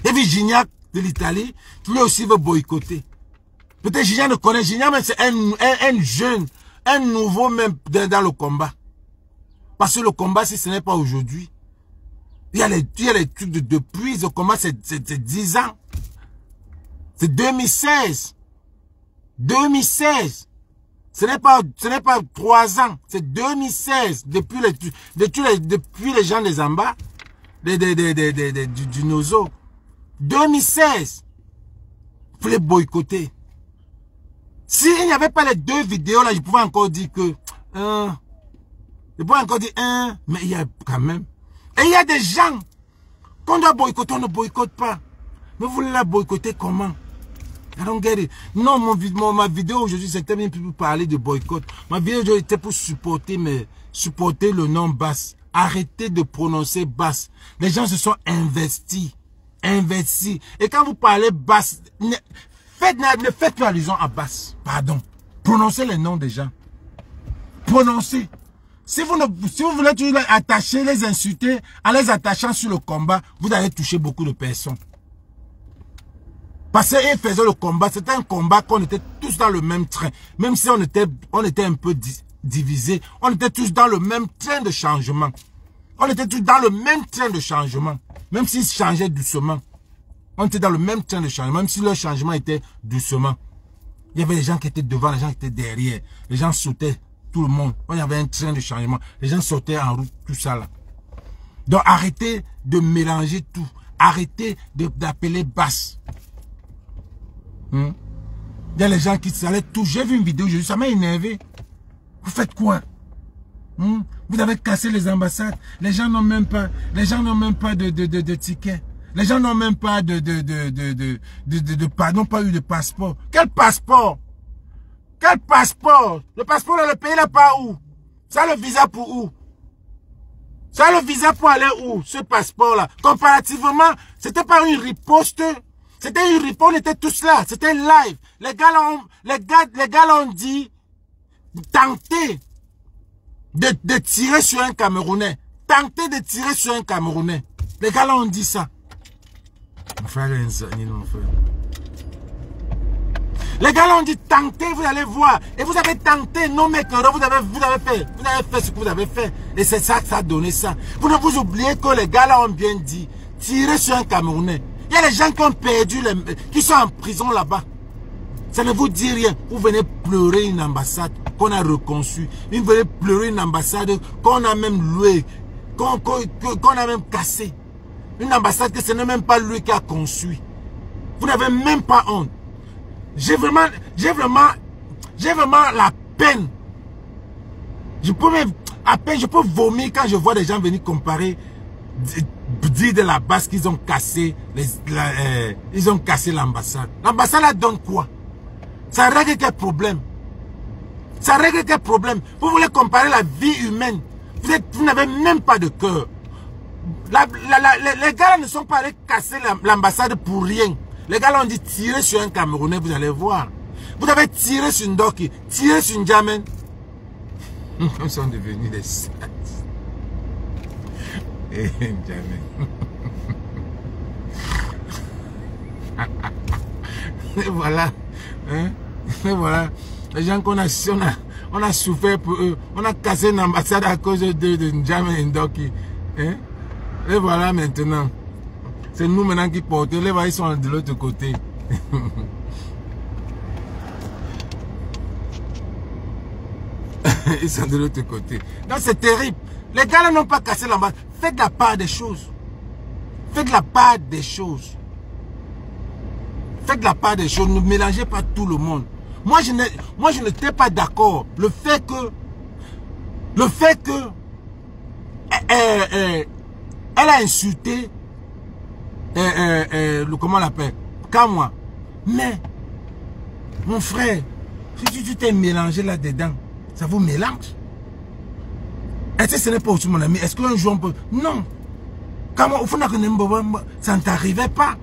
Et puis Gignac de l'Italie, lui aussi veut boycotter. Peut-être Gignac ne connaît Gignac, mais c'est un jeune, un nouveau même dans le combat. Parce que le combat, si ce n'est pas aujourd'hui, il y a les trucs depuis le combat, c'est 10 ans. C'est 2016. 2016. Ce n'est pas 3 ans, c'est 2016. Depuis les gens des Zamba, du Nozo. 2016. Il fallait boycotter. S'il n'y avait pas les 2 vidéos là, je pouvais encore dire que... je pouvais encore dire mais il y a quand même... Et il y a des gens qu'on doit boycotter, on ne boycotte pas. Mais vous voulez la boycotter comment? I don't get it. Non, ma vidéo aujourd'hui, c'était bien pour parler de boycott. Ma vidéo aujourd'hui était pour supporter le nom Basse. Arrêtez de prononcer Basse. Les gens se sont investis. Et quand vous parlez Basse, ne faites plus allusion à Basse. Pardon. Prononcez les noms des gens. Prononcez. Si vous voulez toujours les attacher, les insulter, en les attachant sur le combat, vous allez toucher beaucoup de personnes. Parce qu'ils faisaient le combat, c'était un combat qu'on était tous dans le même train. Même si on était un peu divisés, on était tous dans le même train de changement. On était tous dans le même train de changement. Même s'ils changeaient doucement. On était dans le même train de changement. Même si le changement était doucement. Il y avait les gens qui étaient devant, les gens qui étaient derrière. Les gens sautaient tout le monde. On y avait un train de changement. Les gens sortaient en route, tout ça là. Donc arrêtez de mélanger tout. Arrêtez d'appeler basse. Il y a les gens qui s'allaient tout. J'ai vu une vidéo, ça m'a énervé. Vous faites quoi? Vous avez cassé les ambassades. Les gens n'ont même pas, de tickets. Les gens n'ont même pas n'ont pas eu de passeport. Quel passeport? Quel passeport? Le passeport dans le pays n'est pas où? Ça le visa pour où? Ça le visa pour aller où? Ce passeport-là. Comparativement, c'était pas une riposte. C'était une riposte, on était tous là. C'était live. Les gars l'ont dit, tentez de tirer sur un Camerounais. Tentez de tirer sur un Camerounais. Les gars l'ont dit ça. Mon frère, mon frère. Les gars l'ont dit tentez, vous allez voir. Et vous avez tenté, non mec, vous avez fait ce que vous avez fait. Et c'est ça que ça a donné ça. Vous ne vous oubliez que les gars là ont bien dit, tirez sur un Camerounais. Il y a les gens qui ont perdu, qui sont en prison là-bas. Ça ne vous dit rien. Vous venez pleurer une ambassade qu'on a reconçue. Vous venez pleurer une ambassade qu'on a même louée, qu'on a même cassée. Une ambassade que ce n'est même pas lui qui a conçu. Vous n'avez même pas honte. J'ai vraiment la peine. Je peux vomir quand je vois des gens venir comparer, dire de la base qu'ils ont cassé, ils ont cassé l'ambassade. L'ambassade la donne quoi? Ça règle quel problème? Ça règle quel problème? Vous voulez comparer la vie humaine? Vous n'avez même pas de cœur. Les gars ne sont pas allés casser l'ambassade pour rien. Les gars l'ont dit tirer sur un Camerounais, vous allez voir. Vous avez tiré sur une Ndoki, tiré sur une Jamen. Ils sont devenus des sages. Et Jamen. Et voilà. Hein? Et voilà. Les gens qu'on a souffert pour eux. On a cassé une ambassade à cause de Jamen et Ndoki. Hein? Et voilà maintenant. C'est nous maintenant qui portons. Les voix, ils sont de l'autre côté. Ils sont de l'autre côté. Donc c'est terrible. Les gars n'ont pas cassé l'ambassade. Faites la part des choses. Faites la part des choses. Faites la part des choses. Ne mélangez pas tout le monde. Moi, je n'étais pas d'accord. Le fait que elle a insulté comment on l'appelle? Kamwa. Mais mon frère, si tu t'es mélangé là-dedans, ça vous mélange. Est-ce que ce n'est pas aussi mon ami? Est-ce qu'un jour on peut... Non. Kamwa, au fond, ça ne t'arrivait pas.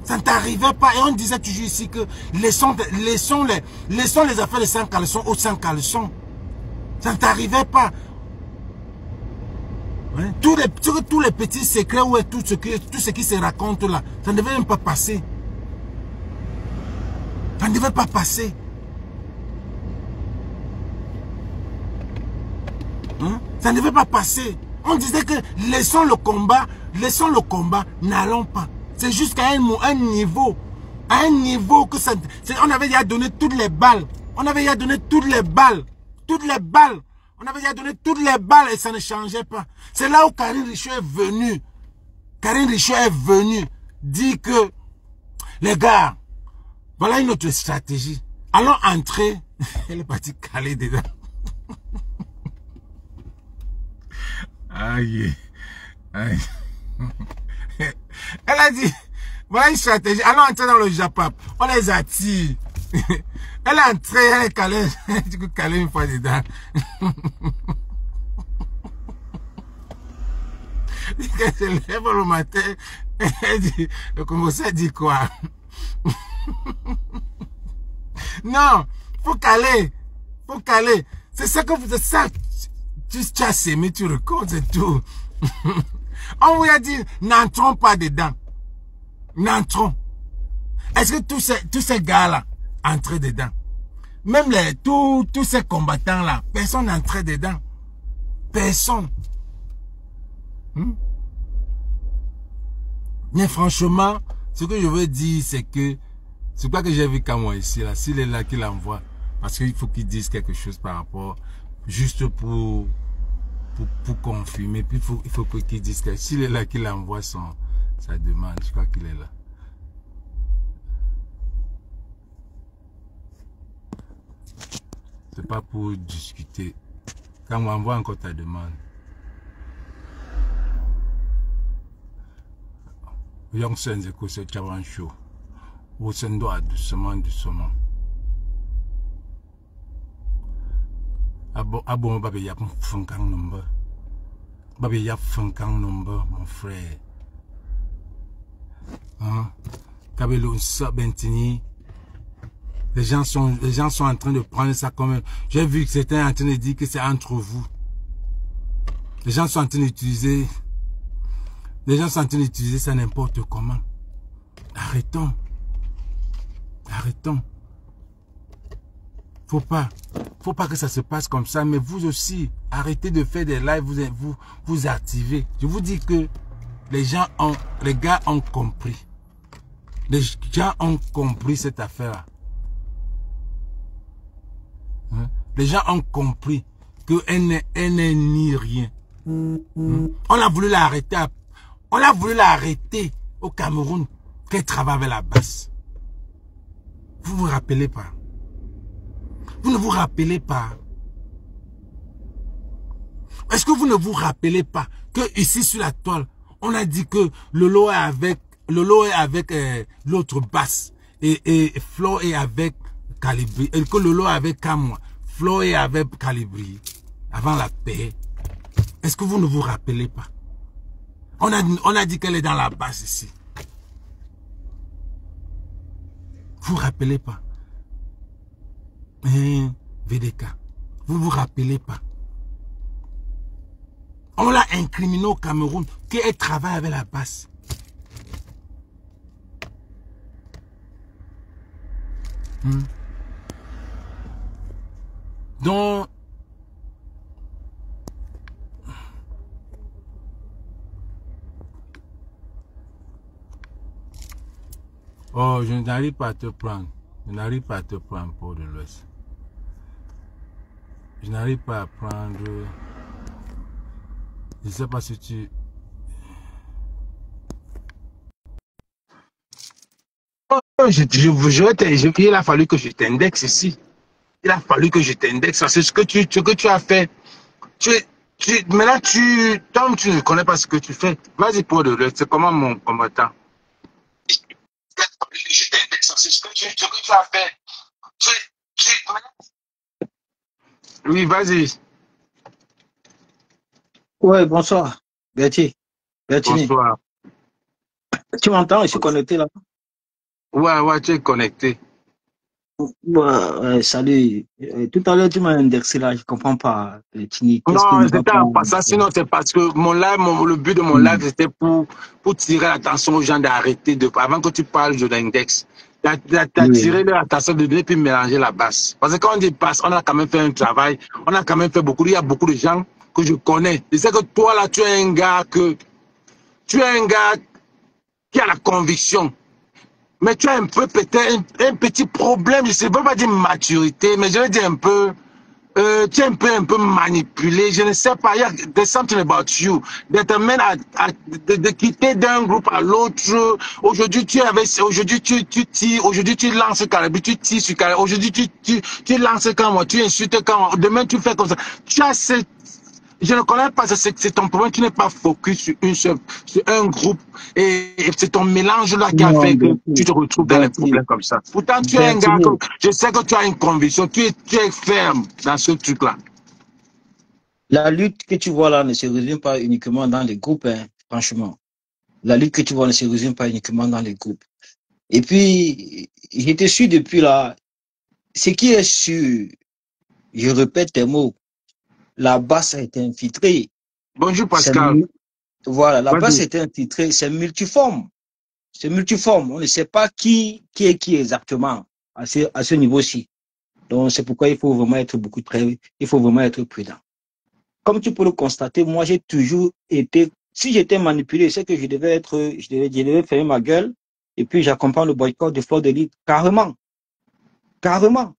Ça ne t'arrivait pas. Et on disait toujours ici que laissons les affaires de sans caleçon aux sans caleçon. Ça ne t'arrivait pas. Hein? Tous les petits secrets ou tout ce qui se raconte là, ça ne devait même pas passer. Ça ne devait pas passer. Hein? Ça ne devait pas passer. On disait que laissons le combat, n'allons pas. C'est jusqu'à un niveau. À un niveau que ça... On avait déjà donné toutes les balles. On avait déjà donné toutes les balles. Toutes les balles. On avait déjà donné toutes les balles et ça ne changeait pas. C'est là où Karine Richaud est venue. Karine Richaud est venue dire que, les gars, voilà une autre stratégie. Allons entrer. Elle est partie caler dedans. Aïe. Aïe. Elle a dit, voilà une stratégie. Allons entrer dans le Japap. On les attire. Elle est entrée, elle est calée. Du coup, calée une fois dedans. Elle se lève le matin. Elle dit, le commissaire dit quoi? Non, faut caler. Faut caler. C'est ça que vous êtes ça. Tu as sémé, tu recordes, c'est tout. On vous a dit, n'entrons pas dedans. N'entrons. Est-ce que tous ces gars-là entraient dedans? Même tous ces combattants-là, personne n'entrait dedans. Personne. Mais franchement, ce que je veux dire, c'est que c'est quoi que j'ai vu qu'à moi ici, là, s'il est là, qu'il envoie. Parce qu'il faut qu'il dise quelque chose par rapport juste pour confirmer. Puis il faut qu'il dise que s'il est là, qu'il envoie sa demande. Je crois qu'il est là. C'est pas pour discuter. Quand on envoie encore ta demande. Young Sons écoute ce Chaban Show. Au Sendo doucement. Abo babi yap funkang number. Babi yap funkang number, mon frère. Hein? Kabelo Bentini. Les gens sont en train de prendre ça comme... J'ai vu que c'était en train de dire que c'est entre vous. Les gens sont en train d'utiliser... Les gens sont en train d'utiliser ça n'importe comment. Arrêtons. Arrêtons. Faut pas que ça se passe comme ça. Mais vous aussi, arrêtez de faire des lives, vous activez. Je vous dis que les gars ont compris. Les gens ont compris cette affaire-là. Hein? Les gens ont compris qu'elle n'est ni rien. On a voulu l'arrêter. On a voulu l'arrêter au Cameroun qu'elle travaille avec la basse. Vous vous rappelez pas? Vous ne vous rappelez pas? Est-ce que vous ne vous rappelez pas que ici sur la toile, on a dit que Lolo est avec l'autre basse et Flo est avec Calibri, et que Lolo est avec Kamwa, Flo est avec Calibri avant la paix. Est-ce que vous ne vous rappelez pas? On a dit qu'elle est dans la basse ici. Vous vous rappelez pas? VDK, vous vous rappelez pas? On l'a incriminé au Cameroun qu'elle travaille avec la basse. Donc, oh, je n'arrive pas à te prendre. Je n'arrive pas à te prendre pour de l'Ouest. Je n'arrive pas à prendre... Je ne sais pas si tu... Oh, il a fallu que je t'indexe ici. Il a fallu que je t'indexe. C'est ce que tu as fait. Maintenant, Tom, tu ne connais pas ce que tu fais. Vas-y pour de l'Ouest. C'est comment mon combattant? Je t'indexe. C'est ce que tu as fait. Oui, vas-y.
Ouais, bonsoir, Bertie.
Bonsoir.
Tu m'entends? Je suis connecté là.
Ouais, tu es connecté.
Ouais, salut. Tout à l'heure, tu m'as indexé là, je comprends pas. Tini, qu'est-ce qui
Non,
ne va
c'était
pas?
en passant, sinon c'est parce que le but de mon live, c'était pour tirer l'attention aux gens d'arrêter avant que tu parles de l'index. D'attirer leur attention de venir puis mélanger la basse. Parce que quand on dit basse, on a quand même fait un travail, on a quand même fait beaucoup. Il y a beaucoup de gens que je connais. Je sais que toi là, tu es un gars qui a la conviction. Mais tu as un peu peut-être un petit problème, je ne sais pas dire maturité, mais je vais dire un peu, tu es un peu manipulé, je ne sais pas, il y a there's something about you, de te mettre de quitter d'un groupe à l'autre. Aujourd'hui tu tires, aujourd'hui tu lances Calibri, tu tires sur Calibri, aujourd'hui tu lances quand moi, tu insultes quand moi, demain tu fais comme ça. Tu as cette... Je ne connais pas, c'est ton problème, tu n'es pas focus sur un groupe et c'est ton mélange là qui a fait que tu te retrouves dans les problèmes comme ça. Pourtant, tu es un gars, je sais que tu as une conviction, tu es ferme dans ce truc-là.
La lutte que tu vois là ne se résume pas uniquement dans les groupes, hein, franchement. La lutte que tu vois ne se résume pas uniquement dans les groupes. Et puis, je te suis depuis là. Ce qui est sûr, je répète tes mots, la basse a été infiltrée.
Bonjour Pascal.
Voilà, la basse a été infiltrée, c'est multiforme. C'est multiforme. On ne sait pas qui est qui exactement à ce niveau-ci. Donc, c'est pourquoi il faut vraiment être il faut vraiment être prudent. Comme tu peux le constater, moi, j'ai toujours été, si j'étais manipulé, c'est que je devais fermer ma gueule et puis j'accompagne le boycott de Fleur de Lys. Carrément. Carrément.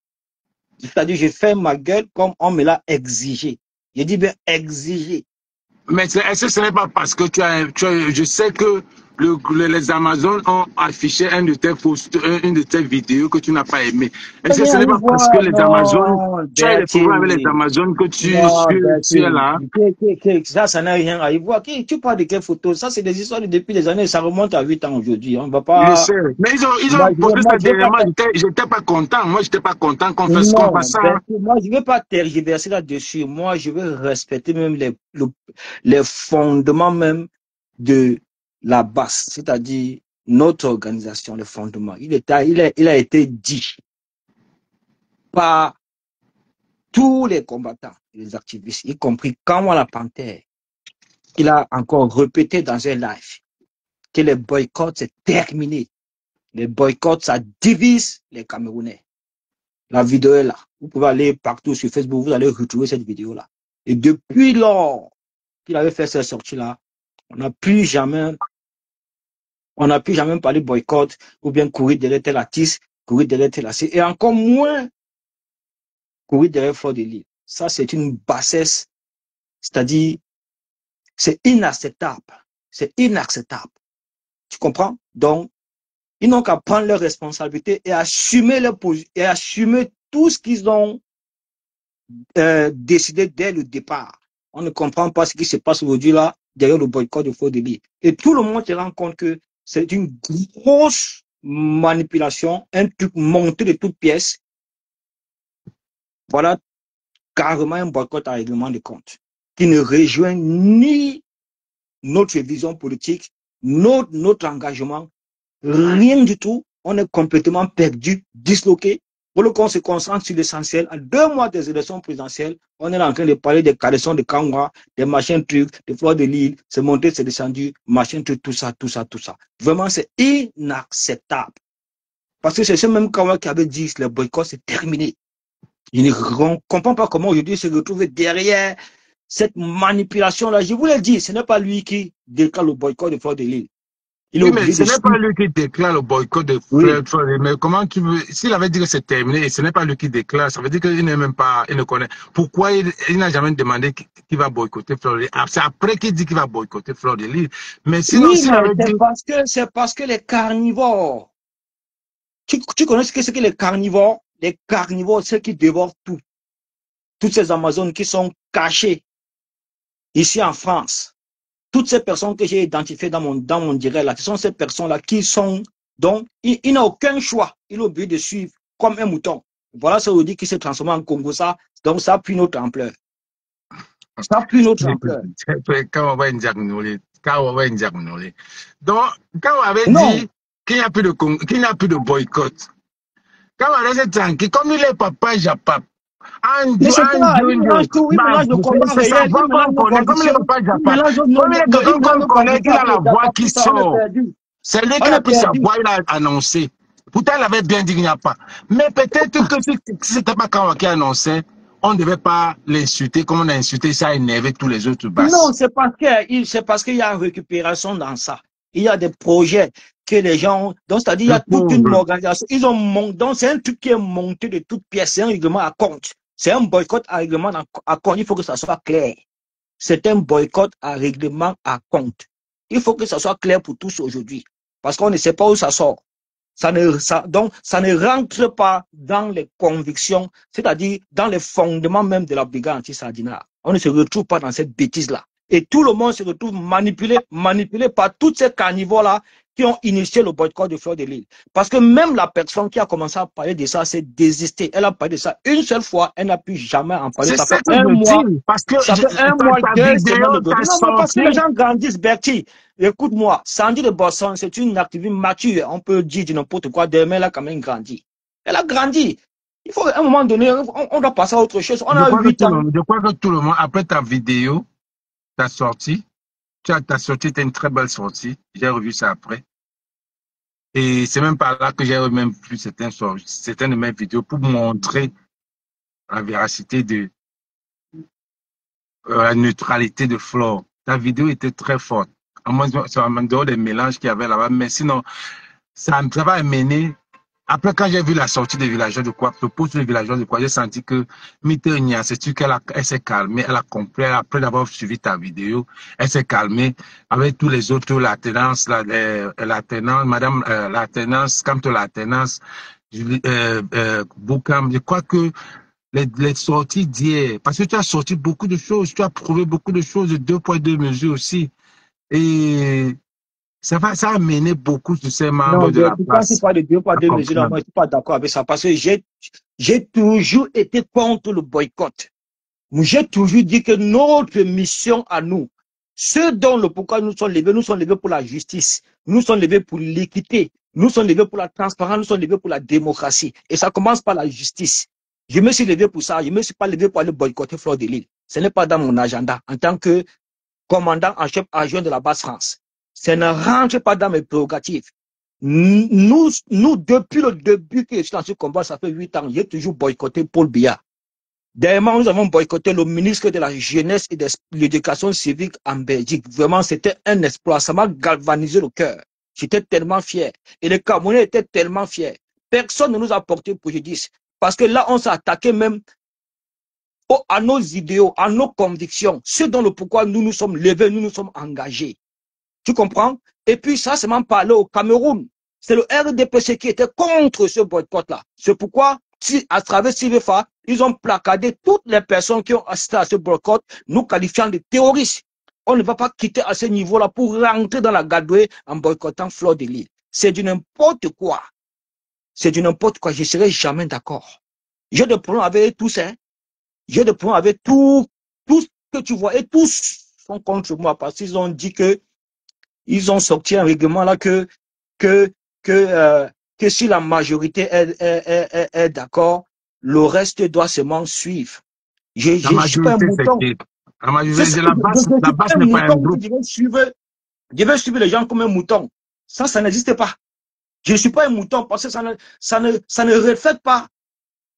C'est-à-dire, j'ai fait ma gueule comme on me l'a exigé. J'ai dit bien exigé.
Mais est-ce que ce n'est pas parce que je sais que les Amazones ont affiché une de tes vidéos que tu n'as pas aimé. Est-ce que ce
Viens
n'est
y
pas parce que
voir,
les Amazones,
non,
tu as eu des problèmes avec les
Berthier.
Amazones que
Non,
tu es
Berthier.
là?
Ça n'a rien à y voir. Tu parles de quelles photos? Ça, c'est des histoires depuis des années. Ça remonte à 8 ans aujourd'hui. On va
Je
pas.
sais. Mais ils
Moi,
ont
je veux,
posté
moi,
ça
je veux pas.
dernièrement. J'étais pas content. Moi, j'étais pas content qu'on fasse
Non,
ça.
Berthier, moi, je ne veux pas tergiverser là-dessus. Moi, je veux respecter même les fondements même de la base, c'est-à-dire notre organisation, les fondements. Il a été dit par tous les combattants, les activistes, y compris Kamala Panthère. Il a encore répété dans un live que les boycotts, c'est terminé. Les boycotts, ça divise les Camerounais. La vidéo est là. Vous pouvez aller partout sur Facebook, vous allez retrouver cette vidéo-là. Et depuis lors qu'il avait fait cette sortie-là, on n'a plus jamais parlé de boycott ou bien courir derrière tel artiste, courir derrière tel artiste, et encore moins courir derrière Fleur de Lys. Ça, c'est une bassesse, c'est-à-dire, c'est inacceptable. C'est inacceptable. Tu comprends? Donc, ils n'ont qu'à prendre leurs responsabilités et assumer et assumer tout ce qu'ils ont décidé dès le départ. On ne comprend pas ce qui se passe aujourd'hui là, derrière le boycott de Fleur de Lys. Et tout le monde se rend compte que c'est une grosse manipulation, un truc monté de toutes pièces. Voilà carrément un boycott à règlement de compte qui ne rejoint ni notre vision politique, notre engagement, rien du tout. On est complètement perdu, disloqué. Pour le qu'on se concentre sur l'essentiel, à 2 mois des élections présidentielles, on est là en train de parler des caressons de Kangwa, des machins trucs, des Fleurs de Lys, c'est monté, c'est descendu, machin truc, tout ça, tout ça, tout ça. Vraiment, c'est inacceptable. Parce que c'est ce même Kangwa qui avait dit que le boycott, c'est terminé. Je ne comprends pas comment aujourd'hui se retrouver derrière cette manipulation-là. Je vous l'ai dit, ce n'est pas lui qui déclare le boycott de Fleur de Lys. Il est
Oui, mais
obligé
ce
de
n'est pas
suivre.
lui qui déclare le boycott de
Oui.
Fleur. Mais comment tu veux, s'il avait dit que c'est terminé et ce n'est pas lui qui déclare, ça veut dire qu'il n'est même pas, il ne connaît. Pourquoi il n'a jamais demandé qui va boycotter Fleur de Lys? C'est après qu'il dit qu'il va boycotter Fleur de Lys. Mais sinon,
Oui,
s'il
mais
avait dit,
c'est parce que les carnivores, tu connais ce que c'est que les carnivores? Les carnivores, ceux qui dévorent tout. Toutes ces Amazones qui sont cachées ici en France. Toutes ces personnes que j'ai identifiées dans mon direct là, ce sont ces personnes-là qui sont, donc, il n'a aucun choix. Il est obligé de suivre comme un mouton. Voilà ce qu'on dit qui s'est transformé en Congo, ça. Donc, ça a pris notre ampleur. Ça a pris notre ampleur.
donc, quand on avait
Non,
dit qu'il n'y a plus de boycott, quand on avait dit tranquille, comme il est papa Japap,
mais c'est ça, il mélange tout, il mélange le combat
c'est sa
réel, il
voix
mélange
qu'on
nos
connaît, comme il est
convictions,
papa
il
Japap,
mélange
comme il est quelqu'un qu'on connaît, qu'il a la voix qui
tout ça, on est
sort.
perdu.
C'est lui qui
On
a
est
pris sa
perdu.
voix, il a annoncé. Pourtant, il avait bien dit qu'il n'y a pas. Mais peut-être que si ce n'était pas Kawa qui annonçait, on ne devait pas l'insulter comme on a insulté, ça a énervé tous les autres
Non,
basses.
c'est parce qu'il y a une récupération dans ça. Il y a des projets que les gens, donc c'est-à-dire il y
Le
a toute une
pauvre.
organisation. Ils ont monté, donc c'est un truc qui est monté de toutes pièces. C'est un règlement à compte. C'est un boycott à règlement à compte. Il faut que ça soit clair. C'est un boycott à règlement à compte. Il faut que ça soit clair pour tous aujourd'hui. Parce qu'on ne sait pas où ça sort. Donc, ça ne rentre pas dans les convictions, c'est-à-dire dans les fondements même de la brigade anti-Sardina. On ne se retrouve pas dans cette bêtise-là. Et tout le monde se retrouve manipulé par tous ces carnivores-là qui ont initié le boycott de Fleur de Lys. Parce que même la personne qui a commencé à parler de ça s'est désistée. Elle a parlé de ça une seule fois, elle n'a plus jamais en parler.
C'est
Ça
ça
fait
que
un
je
mois,
dis. Parce que
ça fait un mois,
ta
2 semaines
vidéo t'a
aujourd'hui. Non, mais parce que
sorti.
les gens grandissent, Bertie. Écoute-moi, Sandy de Boston, c'est une activiste mature. On peut dire du n'importe quoi, demain, elle a quand même grandi. Elle a grandi. Il faut, à un moment donné, on doit passer à autre chose. On a 8 ans.
Je crois que tout le monde, après ta vidéo, ta sortie, ta sortie était une très belle sortie. J'ai revu ça après. Et c'est même par là que j'ai même vu certaines de mes vidéos pour montrer la véracité de la neutralité de Flore. Ta vidéo était très forte. En moins, en dehors des mélanges qu'il y avait là-bas. Mais sinon, ça va amener Après, quand j'ai vu la sortie des villageois de quoi, le poste des villageois de quoi, j'ai senti que Mitternia, c'est sûr elle s'est calmée, elle a compris, après d'avoir suivi ta vidéo, elle s'est calmée avec tous les autres, la tenance, madame, la tenance, quant à la tenance, Boukam, je crois que les sorties d'hier, parce que tu as sorti beaucoup de choses, tu as prouvé beaucoup de choses de 2 poids 2 mesures aussi. Et ça a mené beaucoup de ces membres
Non,
de la
quand tu
place
parles de deux poids,
à
deux mesures, non,
comprendre.
moi, je ne suis pas d'accord avec ça parce que j'ai toujours été contre le boycott. J'ai toujours dit que notre mission à nous, ce dont le pourquoi nous sommes levés pour la justice, nous sommes levés pour l'équité, nous sommes levés pour la transparence, nous sommes levés pour la démocratie. Et ça commence par la justice. Je me suis levé pour ça, je ne me suis pas levé pour aller boycotter Fleur de Lille. Ce n'est pas dans mon agenda en tant que commandant en chef adjoint de la base France. Ça ne rentre pas dans mes prérogatives. Nous, depuis le début que je suis dans ce combat, ça fait 8 ans, j'ai toujours boycotté Paul Biya. Dernièrement, nous avons boycotté le ministre de la Jeunesse et de l'Éducation civique en Belgique. Vraiment, c'était un exploit. Ça m'a galvanisé le cœur. J'étais tellement fier. Et les Camerounais étaient tellement fiers. Personne ne nous a porté préjudice. Parce que là, on s'est attaqué même à nos idéaux, à nos convictions. Ce dont le pourquoi nous nous sommes levés, nous nous sommes engagés. Tu comprends? Et puis ça, c'est même parlé au Cameroun. C'est le RDPC qui était contre ce boycott-là. C'est pourquoi, à travers CIVFA, ils ont placardé toutes les personnes qui ont assisté à ce boycott, nous qualifiant de terroristes. On ne va pas quitter à ce niveau-là pour rentrer dans la gadouée en boycottant Fleur de Lille. C'est du n'importe quoi. C'est du n'importe quoi. Je ne serai jamais d'accord. J'ai des problèmes avec tous, hein. J'ai des problèmes avec tout ce que tu vois. Et tous sont contre moi parce qu'ils ont dit que ils ont sorti un règlement là que si la majorité est d'accord, le reste doit seulement suivre. Je
La
ne suis pas un
majorité, c'est
mouton.
qui? La
C'est
majorité,
ça, je ne
la
suis pas
base
un
n'est pas un
mouton
groupe.
qui je vais suivre les gens comme un mouton. Ça n'existe pas. Je ne suis pas un mouton parce que ça ne reflète pas.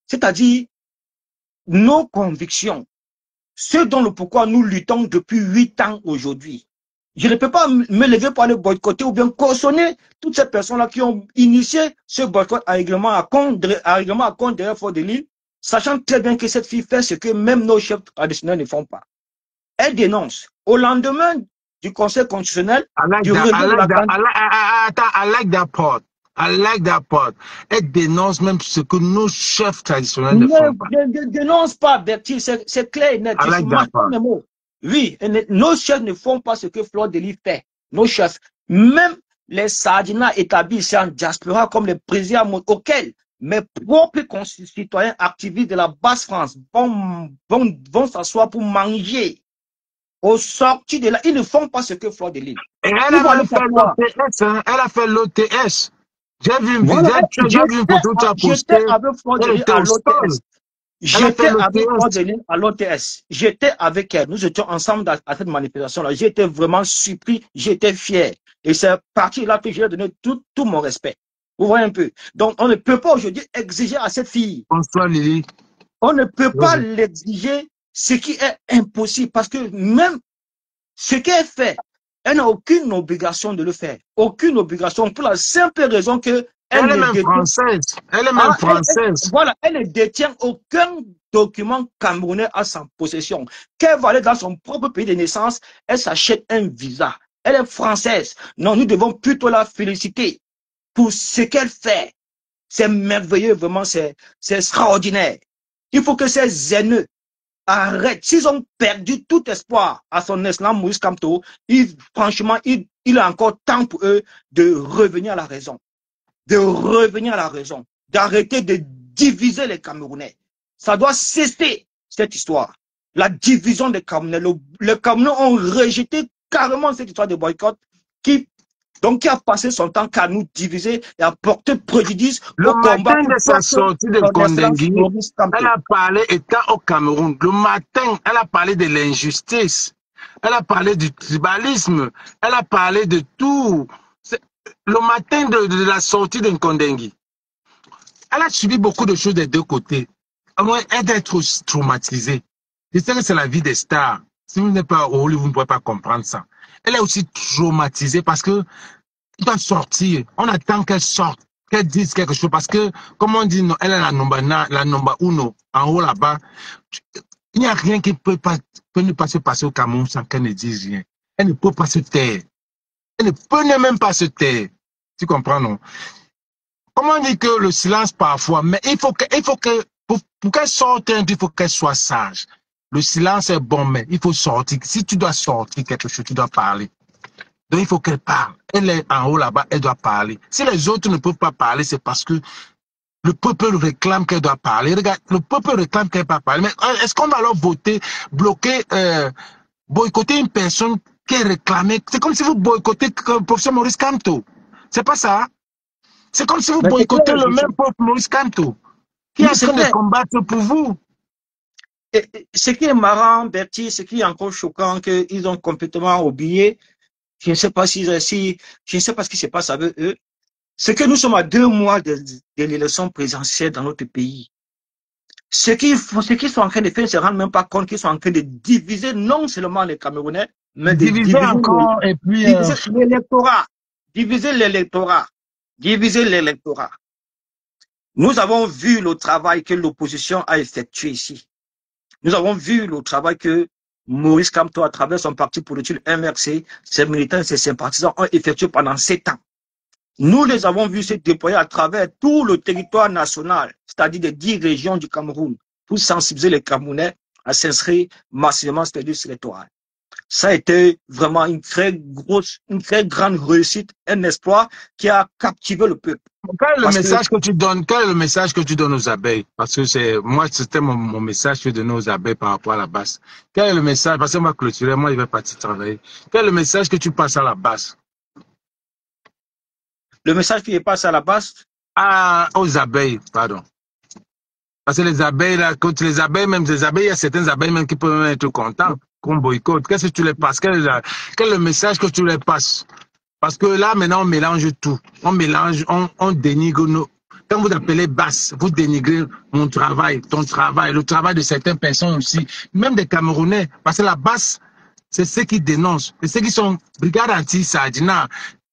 C'est-à-dire nos convictions. Ce dont le pourquoi nous luttons depuis 8 ans aujourd'hui. Je ne peux pas me lever pour aller boycotter ou bien cautionner toutes ces personnes-là qui ont initié ce boycott à règlement à compte derrière Fleur de Lille, sachant très bien que cette fille fait ce que même nos chefs traditionnels ne font pas. Elle dénonce. Au lendemain du Conseil constitutionnel, du relevé de la candidature.
I like that part. I like that part. Elle dénonce même ce que nos chefs traditionnels ne font pas.
Ne dénonce pas, Bertie, c'est clair et net.
I
Je suis
like that
marquant
part.
mes mots. Oui, nos chefs ne font pas ce que Fleur de Lille fait. Nos chefs, même les sardinats établis ici en diaspora, comme les présidents auxquels mes propres concitoyens activistes de la basse France vont s'asseoir pour manger. Au sorti de là, ils ne font pas ce que Fleur de Lille.
Et elle
Ils vont
a
aller
même fait
s'asseoir.
l'OTS. Hein. Elle a fait l'OTS. J'ai vu une vidéo,
Voilà,
j'ai vu une photo que tu as postée.
j'étais avec Fleur de
Elle
Lille
était
à
au sol.
l'OTS.
Elle a fait
J'étais avec Fleur de
l'OTS.
Lille à l'OTS. J'étais avec elle. Nous étions ensemble à cette manifestation-là. J'étais vraiment surpris. J'étais fier. Et c'est parti là que j'ai donné tout mon respect. Vous voyez un peu. Donc, on ne peut pas aujourd'hui exiger à cette fille.
Bonsoir, Lily.
On ne peut pas l'exiger, ce qui est impossible. Parce que même ce qu'elle fait, elle n'a aucune obligation de le faire. Aucune obligation pour la simple raison que
Elle est même française. Elle est même française.
voilà, elle ne détient aucun document camerounais à sa possession. Qu'elle va aller dans son propre pays de naissance, elle s'achète un visa. Elle est française. Non, nous devons plutôt la féliciter pour ce qu'elle fait. C'est merveilleux, vraiment, c'est extraordinaire. Il faut que ces haineux arrêtent. S'ils ont perdu tout espoir à son excellent Maurice Kamto, franchement, il est encore temps pour eux de revenir à la raison. D'arrêter de diviser les Camerounais. Ça doit cesser, cette histoire. La division des Camerounais. Les Camerounais ont rejeté carrément cette histoire de boycott qui a passé son temps qu'à nous diviser et à porter préjudice
Le
au combat.
matin de sa sortie de Kondengui, elle a parlé, étant au Cameroun, le matin, elle a parlé de l'injustice, elle a parlé du tribalisme, elle a parlé de tout. Le matin de la sortie de Kondengui, elle a subi beaucoup de choses des deux côtés. Elle doit être traumatisée. Je sais que c'est la vie des stars. Si vous n'êtes pas au Hollywood, vous ne pouvez pas comprendre ça. Elle est aussi traumatisée parce que elle doit sortir. On attend qu'elle sorte. qu'elle dise quelque chose. Parce que, comme on dit, non, elle est la number uno, en haut là-bas. Il n'y a rien qui peut ne pas se passer au Cameroun sans qu'elle ne dise rien. Elle ne peut pas se taire. Elle ne peut même pas se taire. Tu comprends, non? Comment on dit que le silence parfois, mais pour qu'elle sorte, il faut qu'elle soit sage. Le silence est bon, mais il faut sortir. Si tu dois sortir quelque chose, tu dois parler. Donc il faut qu'elle parle. Elle est en haut là-bas, elle doit parler. Si les autres ne peuvent pas parler, c'est parce que le peuple réclame qu'elle doit parler. Regarde, le peuple réclame qu'elle doit parler. Mais est-ce qu'on va alors voter, bloquer, boycotter une personne qui est réclamée? C'est comme si vous boycottez le professeur Maurice Kamto. C'est pas ça? C'est comme si vous
Mais
boycottez le même peuple Maurice Kamto, qui est en train de combattre pour vous.
Et ce qui est marrant, Bertie, ce qui est encore choquant, qu'ils ont complètement oublié, je ne sais pas je ne sais pas ce qui se passe avec eux, c'est que nous sommes à 2 mois de l'élection présidentielle dans notre pays. Ce qu'ils sont en train de faire, ils ne se rendent même pas compte qu'ils sont en train de diviser non seulement les Camerounais, mais de diviser
encore et puis
l'électorat. Diviser l'électorat. Diviser l'électorat. Nous avons vu le travail que l'opposition a effectué ici. Nous avons vu le travail que Maurice Kamto, à travers son parti politique MRC, ses militants et ses sympathisants ont effectué pendant 7 ans. Nous les avons vus se déployer à travers tout le territoire national, c'est-à-dire des 10 régions du Cameroun, pour sensibiliser les Camerounais à s'inscrire massivement sur les listes électorales. Ça a été vraiment une très grande réussite, un espoir qui a captivé le peuple.
Quel est le message que tu donnes aux abeilles? Parce que moi, c'était mon message que je donnais aux abeilles par rapport à la base. Quel est le message? Parce que moi, clôturer, moi, je vais partir travailler. Quel est le message que tu passes à la base?
Le message qui passe à la base?
Aux abeilles, pardon. Parce que les abeilles, là, quand les abeilles, même les abeilles, il y a certaines abeilles même qui peuvent même être contents qu'on boycotte. Qu'est-ce que tu les passes? Quel est le message que tu les passes? Parce que là, maintenant, on mélange tout. On mélange, on dénigre nos... Quand vous appelez basse, vous dénigrez mon travail, ton travail, le travail de certaines personnes aussi, même des Camerounais. Parce que la basse, c'est ceux qui dénoncent. C'est ceux qui sont brigade anti-Sardina.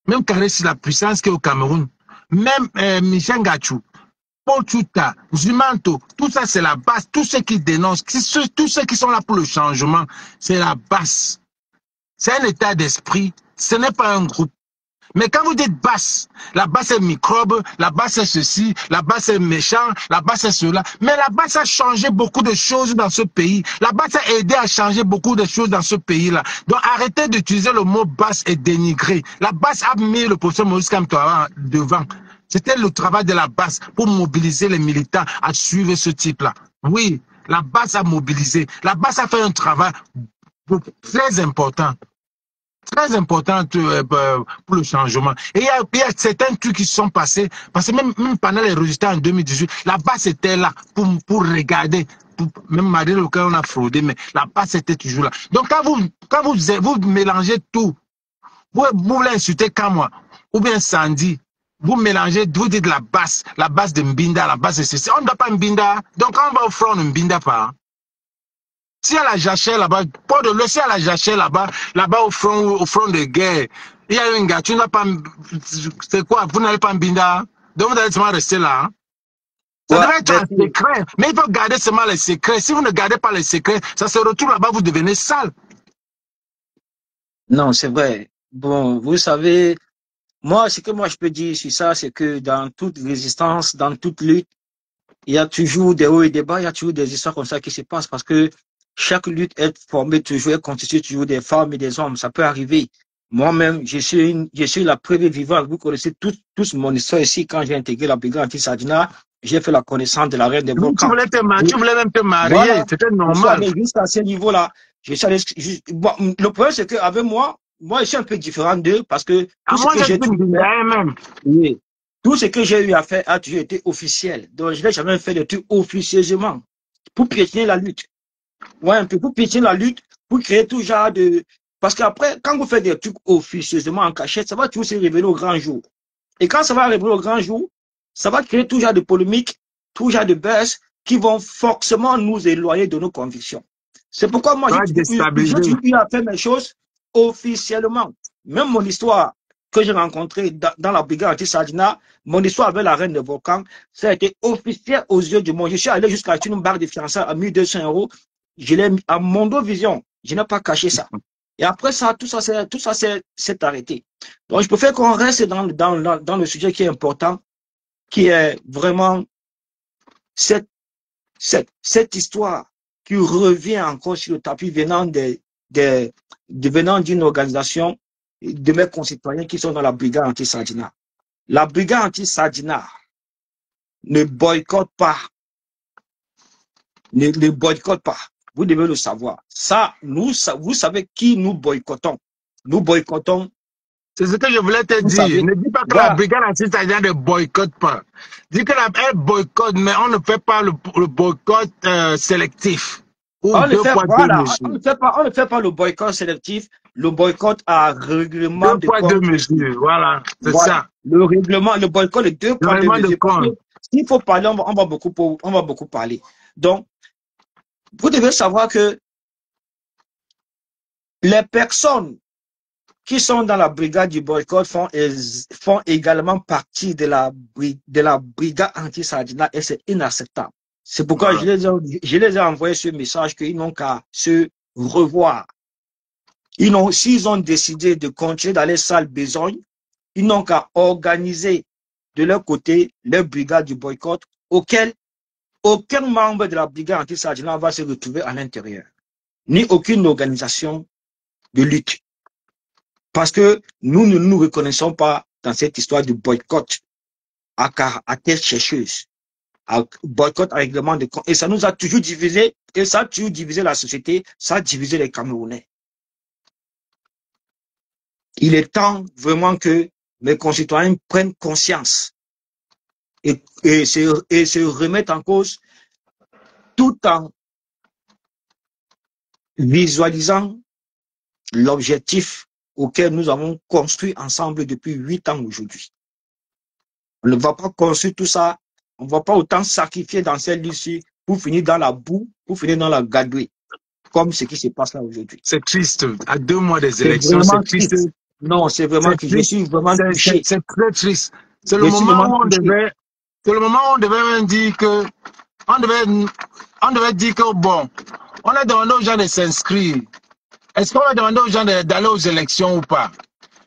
Même carré sur la puissance qui est au Cameroun. Même Michel Gachou, Paul Chouta, Zumanto, tout ça c'est la base. Tous ceux qui dénoncent, tous ceux qui sont là pour le changement, c'est la base. C'est un état d'esprit, ce n'est pas un groupe. Mais quand vous dites basse, la basse est microbe, la basse est ceci, la basse est méchant, la basse est cela. Mais la basse a changé beaucoup de choses dans ce pays. La basse a aidé à changer beaucoup de choses dans ce pays-là. Donc arrêtez d'utiliser le mot basse et dénigrer. La basse a mis le professeur Maurice Kamto devant. C'était le travail de la base pour mobiliser les militants à suivre ce type-là. Oui, la base a mobilisé. La base a fait un travail très important. Très important pour le changement. Et il y a certains trucs qui se sont passés, parce que même pendant les résultats en 2018, la base était là pour regarder. Même malgré lequel on a fraudé, mais la base était toujours là. Donc quand vous mélangez tout, vous voulez insulter Kamwa, ou bien Sandy, vous mélangez, vous dites la base de Mbinda, la base de ceci. On ne doit pas Mbinda. Donc quand on va au front, on ne Mbinda pas. Si à la jachère là-bas, pas de l'eau, si à la jachère là-bas au front de guerre, il y a un gars, tu n'as pas, c'est quoi, vous n'allez pas Mbinda, donc vous allez seulement rester là. Hein? Ça devrait être un secret, mais il faut garder seulement les secrets. Si vous ne gardez pas les secrets, ça se retrouve là-bas, vous devenez sale.
Non, c'est vrai. Bon, vous savez, ce que je peux dire sur ça, c'est que dans toute résistance, dans toute lutte, il y a toujours des hauts et des bas, il y a toujours des histoires comme ça qui se passent parce que chaque lutte est formée toujours, elle constitue toujours des femmes et des hommes. Ça peut arriver. Moi-même, je suis la preuve vivante. Vous connaissez tous mon histoire ici. Quand j'ai intégré la brigade anti-Sardina, j'ai fait la connaissance de la reine des volcans.
Tu voulais même te marier, voilà. C'était normal.
Jusqu'à ce niveau-là. Le problème, c'est qu'avec moi, je suis un peu différent d'eux parce que tout ce que j'ai eu à faire a toujours été officiel. Donc, je n'ai jamais fait de trucs officieusement pour piétiner la lutte. Ouais, un peu pour piétiner la lutte, pour créer tout genre de... Parce qu'après, quand vous faites des trucs officieusement en cachette, ça va toujours se révéler au grand jour. Et quand ça va révéler au grand jour, ça va créer tout genre de polémiques, tout genre de buzz qui vont forcément nous éloigner de nos convictions. C'est pourquoi moi, j'ai toujours eu à faire mes choses officiellement. Même mon histoire que j'ai rencontrés dans la brigade anti-Sadina, mon histoire avec la reine de volcan, ça a été officiel aux yeux du monde. Je suis allé jusqu'à acheter une barre de fiançailles à 1200 €. Je l'ai mis à Mondo Vision. Je n'ai pas caché ça. Et après ça, tout ça s'est arrêté. Donc, je préfère qu'on reste dans le sujet qui est important, qui est vraiment cette histoire qui revient encore sur le tapis venant d'une organisation de mes concitoyens qui sont dans la brigade anti-Sadina. La brigade anti-Sadina ne boycotte pas. Ne boycotte pas. Vous devez le savoir. Ça, vous savez qui nous boycottons. Nous boycottons.
C'est ce que je voulais te dire.
Savez,
Ne dis pas que
voilà.
la brigade anti-Sadina ne boycotte pas. Dis qu'elle boycotte, mais on ne fait pas le boycott sélectif.
On ne fait pas le boycott sélectif. Le boycott à règlement de compte.
2 poids 2 mesures. Voilà, c'est ça.
Le boycott de 2 poids 2 mesures. S'il faut parler, on va beaucoup parler. Donc, vous devez savoir que les personnes qui sont dans la brigade du boycott font également partie de la brigade anti-Sadina et c'est inacceptable. C'est pourquoi je les ai envoyé ce message qu'ils n'ont qu'à se revoir. S'ils ont décidé de continuer dans les salles besogne, ils n'ont qu'à organiser de leur côté leur brigade du boycott auquel aucun membre de la brigade anti-Sadina va se retrouver à l'intérieur, ni aucune organisation de lutte. Parce que nous ne nous reconnaissons pas dans cette histoire de boycott à tête chercheuse, à boycott à règlement de compte. Et ça nous a toujours divisé, et ça a toujours divisé la société, ça a divisé les Camerounais. Il est temps vraiment que mes concitoyens prennent conscience et se remettent en cause tout en visualisant l'objectif auquel nous avons construit ensemble depuis 8 ans aujourd'hui. On ne va pas construire tout ça, on ne va pas autant sacrifier dans cette liste pour finir dans la boue, pour finir dans la gadouille, comme ce qui se passe là aujourd'hui.
C'est triste, à 2 mois des élections, c'est triste.
Non, c'est vraiment triste. Je suis vraiment touché.
C'est très triste. C'est le moment où on devait, même dire que, on devait dire que bon, on a demandé aux gens de s'inscrire. Est-ce qu'on va demander aux gens d'aller aux élections ou pas?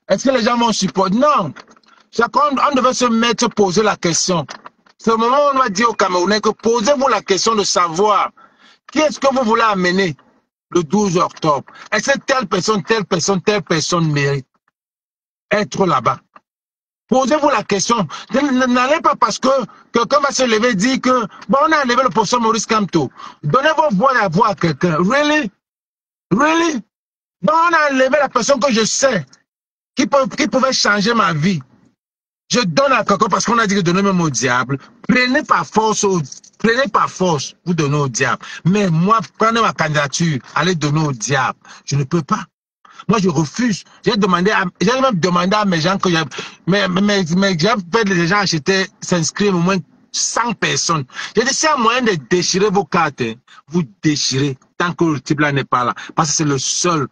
Est-ce que les gens vont supporter? Non. On devait se mettre, poser la question. C'est le moment où on va dire aux Camerounais que posez-vous la question de savoir qui est-ce que vous voulez amener le 12 octobre. Est-ce que telle personne mérite être là-bas? Posez-vous la question. N'allez pas parce que quelqu'un va se lever et dire que bon, on a enlevé le professeur Maurice Kamto. Donnez vos voix à voix à quelqu'un. Really? Really? Donc on a enlevé la personne que je sais qui pouvait changer ma vie. Je donne à quelqu'un parce qu'on a dit que donner même au diable. Prenez par force, vous donnez au diable. Mais moi, prenez ma candidature, allez donner au diable. Je ne peux pas. Moi, je refuse. J'ai même demandé à mes gens que j'ai fait les gens acheter, s'inscrire au moins 100 personnes. J'ai dit, s'il y a moyen de déchirer vos cartes, vous déchirez tant que le type là n'est pas là. Parce que c'est le seul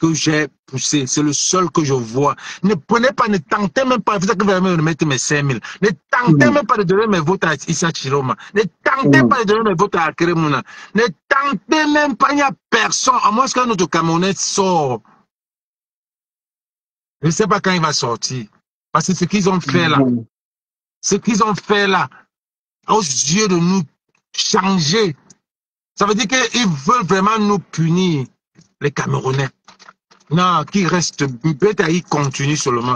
que j'ai poussé, c'est le seul que je vois. Ne prenez pas, ne tentez même pas, vous savez que vous allez me mettre mes 5000. Ne tentez même pas de donner mes votes à Issa Chiroma. Ne tentez pas de donner mes votes à Akere Mouna. Ne tentez même pas, il n'y a personne, à moins que notre Camerounais sort. Je ne sais pas quand il va sortir. Parce que ce qu'ils ont fait là, aux yeux de nous changer, ça veut dire qu'ils veulent vraiment nous punir, les Camerounais. Non, qui reste, peut-être il continue seulement.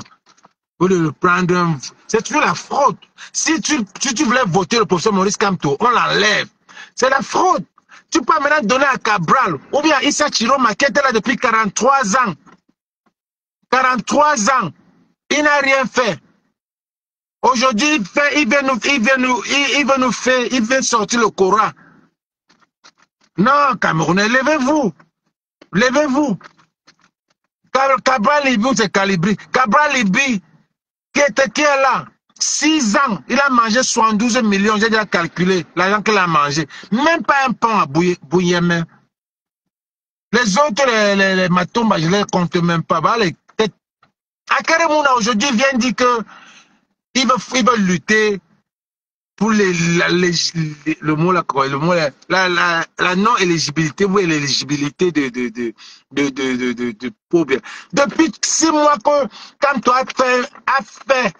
Au lieu de prendre, c'est toujours la fraude. Si tu voulais voter le professeur Maurice Kamto, on l'enlève. C'est la fraude. Tu peux maintenant donner à Cabral, ou bien à Issa Chiroma, qui était là depuis 43 ans. 43 ans. Il n'a rien fait. Aujourd'hui, il veut sortir le Coran. Non, Camerounais, levez-vous. Levez-vous. Cabral Libi, c'est Calibri. Cabral Libi, qui est là, 6 ans, il a mangé 72 millions, j'ai déjà calculé l'argent qu'il a mangé. Même pas un pain à bouillir même. Les autres, les Matomba, je ne les compte même pas. Bah, les têtes, Akeremouna aujourd'hui vient dire que il veut lutter pour le mot là, quoi, le mot là, la non-éligibilité ou l'éligibilité de pauvres. Depuis 6 mois que, quand toi a fait,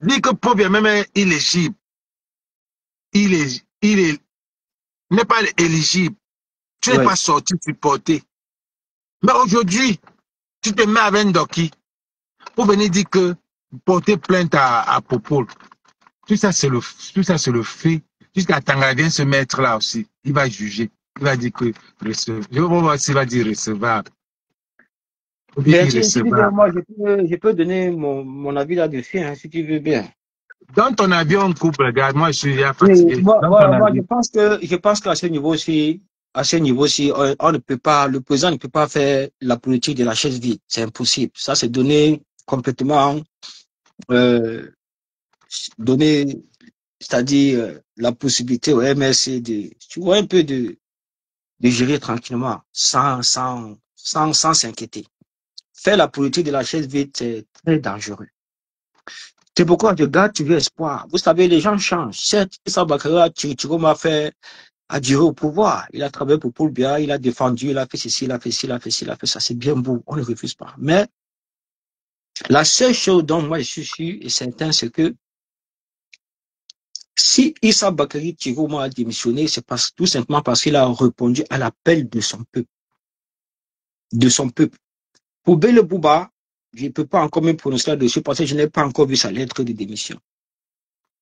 dit que pauvre même est éligible, n'est pas éligible, tu n'es
Ouais.
pas sorti supporter. Mais aujourd'hui, tu te mets avec Ndoki pour venir dire que porter plainte à Popol. Tout ça, c'est le fait. Jusqu'à Tangara vient se mettre là aussi. Il va juger. Il va dire que recevable. Je vais voir s'il va dire recevable. Ou bien
Ben, si tu veux,
irrecevable.
moi, je peux donner mon avis là-dessus, hein, si tu veux bien.
Dans ton avis, on coupe, regarde. Moi, je suis déjà
Oui,
fatigué.
moi,
Dans ton
voilà, moi,
avis.
je pense qu'à ce niveau-ci, on ne peut pas, le président ne peut pas faire la politique de la chaise vide. C'est impossible. Ça, c'est donner complètement, euh, donner, c'est-à-dire, la possibilité au MSC de, tu vois, un peu de gérer tranquillement, sans s'inquiéter. Faire la politique de la chaise vide, c'est très dangereux. C'est pourquoi je garde toujours espoir. Vous savez, les gens changent. Certes, Issa Bakara Chiroma a duré au pouvoir. Il a travaillé pour Paul Biya, il a défendu, il a fait ceci, il a fait ci, il a fait ci, il a fait ça. C'est bien beau, on ne refuse pas. Mais la seule chose dont moi je suis sûr et certain, c'est que si Issa Bakari Chiroma a démissionné, c'est tout simplement parce qu'il a répondu à l'appel de son peuple. De son peuple. Pour Bele Bouba, je ne peux pas encore me prononcer là-dessus parce que je n'ai pas encore vu sa lettre de démission.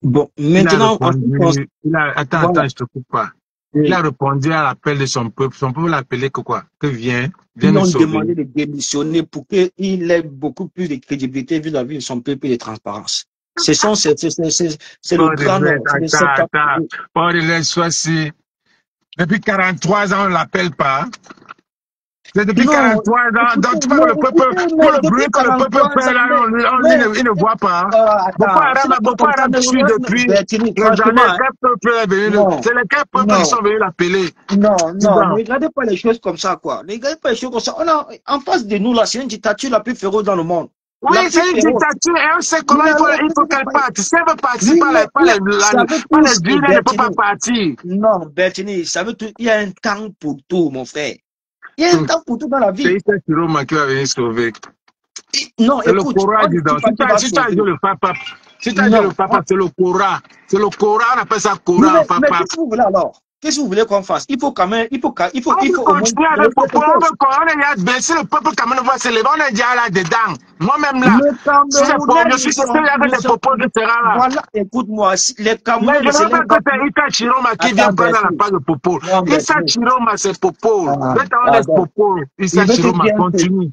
Bon,
Il a
maintenant, en ce qui concerne,
répondu.
voilà.
Attends, je te coupe pas. Il a
Et
répondu à l'appel de son peuple. Son peuple l'a appelé que quoi? Que viens
ils
nous
ont
sauver.
demandé de démissionner pour qu'il ait beaucoup plus de crédibilité vis-à-vis de son peuple et de transparence. C'est le grand nord, c'est le secteur.
Attends. Bon, soit si. Depuis 43 ans, on ne l'appelle pas. C'est depuis
Non,
43 ans. Donc, tu vois que le peuple,
écoutez,
tout
mais
le bruit
depuis
que le peuple
43
fait
ans,
là, il ne voit pas.
attends, ce n'est pas
Boko
comme ça,
Haram suit depuis
Bertini,
les
franchement,
années.
hein,
Quel peuple est venu?
non,
C'est lesquels peuples qui
non.
sont venus l'appeler?
Non, ne
Soudan.
regardez pas les choses comme ça, quoi. Ne regardez pas les choses comme ça. On a, en face de nous, là, c'est une dictature la plus féroce dans le monde.
Oui,
La plus
c'est une
féroce.
dictature et on sait
Mais
comment
alors,
il faut qu'elle parte. Si elle veut
oui,
participer
ça veut
par
tous,
les
et
urnes, elle ne peut
Bertini.
pas partir.
Non, Bertini, ça veut tout. Il y a un temps pour tout, mon frère. Il y a un temps pour tout dans la
C'est
vie.
Issa Chiroma qui va venir sauver.
Non,
C'est le
écoute,
Coran
on ne
dedans.
dit pas qu'il va
Si tu as
sauver.
dit le papa, si tu as dit le
Non.
papa, c'est le Coran. C'est le Coran, on appelle ça
Oui,
Coran,
mais
papa.
qu'est-ce que vous voulez alors? Qu'est-ce que vous voulez qu'on fasse? Il faut quand même,
On
il
veut
faut au moins
continuer
faire
avec
quelque
Popo,
chose.
on est là, ben, si le peuple Cameroun va se lever, on est déjà là-dedans. Moi-même là,
Le
si c'est pour,
Camerounais,
je suis sûr qu'il y a des Popo qui sera là.
voilà, écoute-moi, les
Mais
Camerounais
je
ne
ne
se
veux pas
lèvent
que
pas
c'est
plus.
Issa Chiroma qui vient
Attends,
prendre la
Bertini.
place de Popo.
Non,
Issa
Bertini.
Chiroma, c'est Popo.
Ah,
Maintenant, on laisse
pardon.
Popo.
Je
Issa
vais te
Chiroma,
dire un truc.
continue.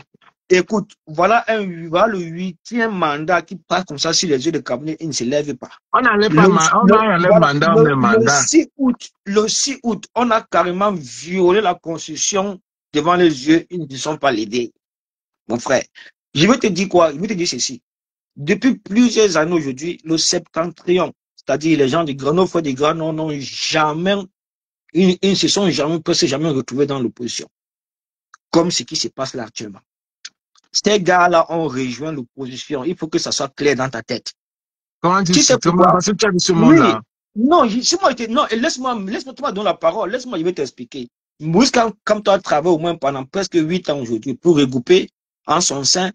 Écoute, voilà le 8e mandat qui passe comme ça sur les yeux des Camerounais, il ne se lève pas.
On n'enlève pas,
Le,
on enlève
voilà,
mandat, on met mandat.
le 6 août, on a carrément violé la Constitution devant les yeux, ils ne sont pas l'aider, mon frère. Je vais te dire quoi? Je vais te dire ceci. Depuis plusieurs années aujourd'hui, le septentrion, c'est-à-dire les gens du Grand Nord, des Grands Nord, n'ont jamais, ils ne se sont jamais retrouvés dans l'opposition. Comme ce qui se passe là actuellement. Ces gars-là ont rejoint l'opposition. Il faut que ça soit clair dans ta tête.
Comment tu
Tu sais
sais comment?
pourquoi?
Parce que tu as vu ce
Oui.
monde-là.
Non, non, laisse-moi te donner la parole. Laisse-moi, je vais t'expliquer. Moïse, comme toi, travaille au moins pendant presque 8 ans aujourd'hui pour regrouper en son sein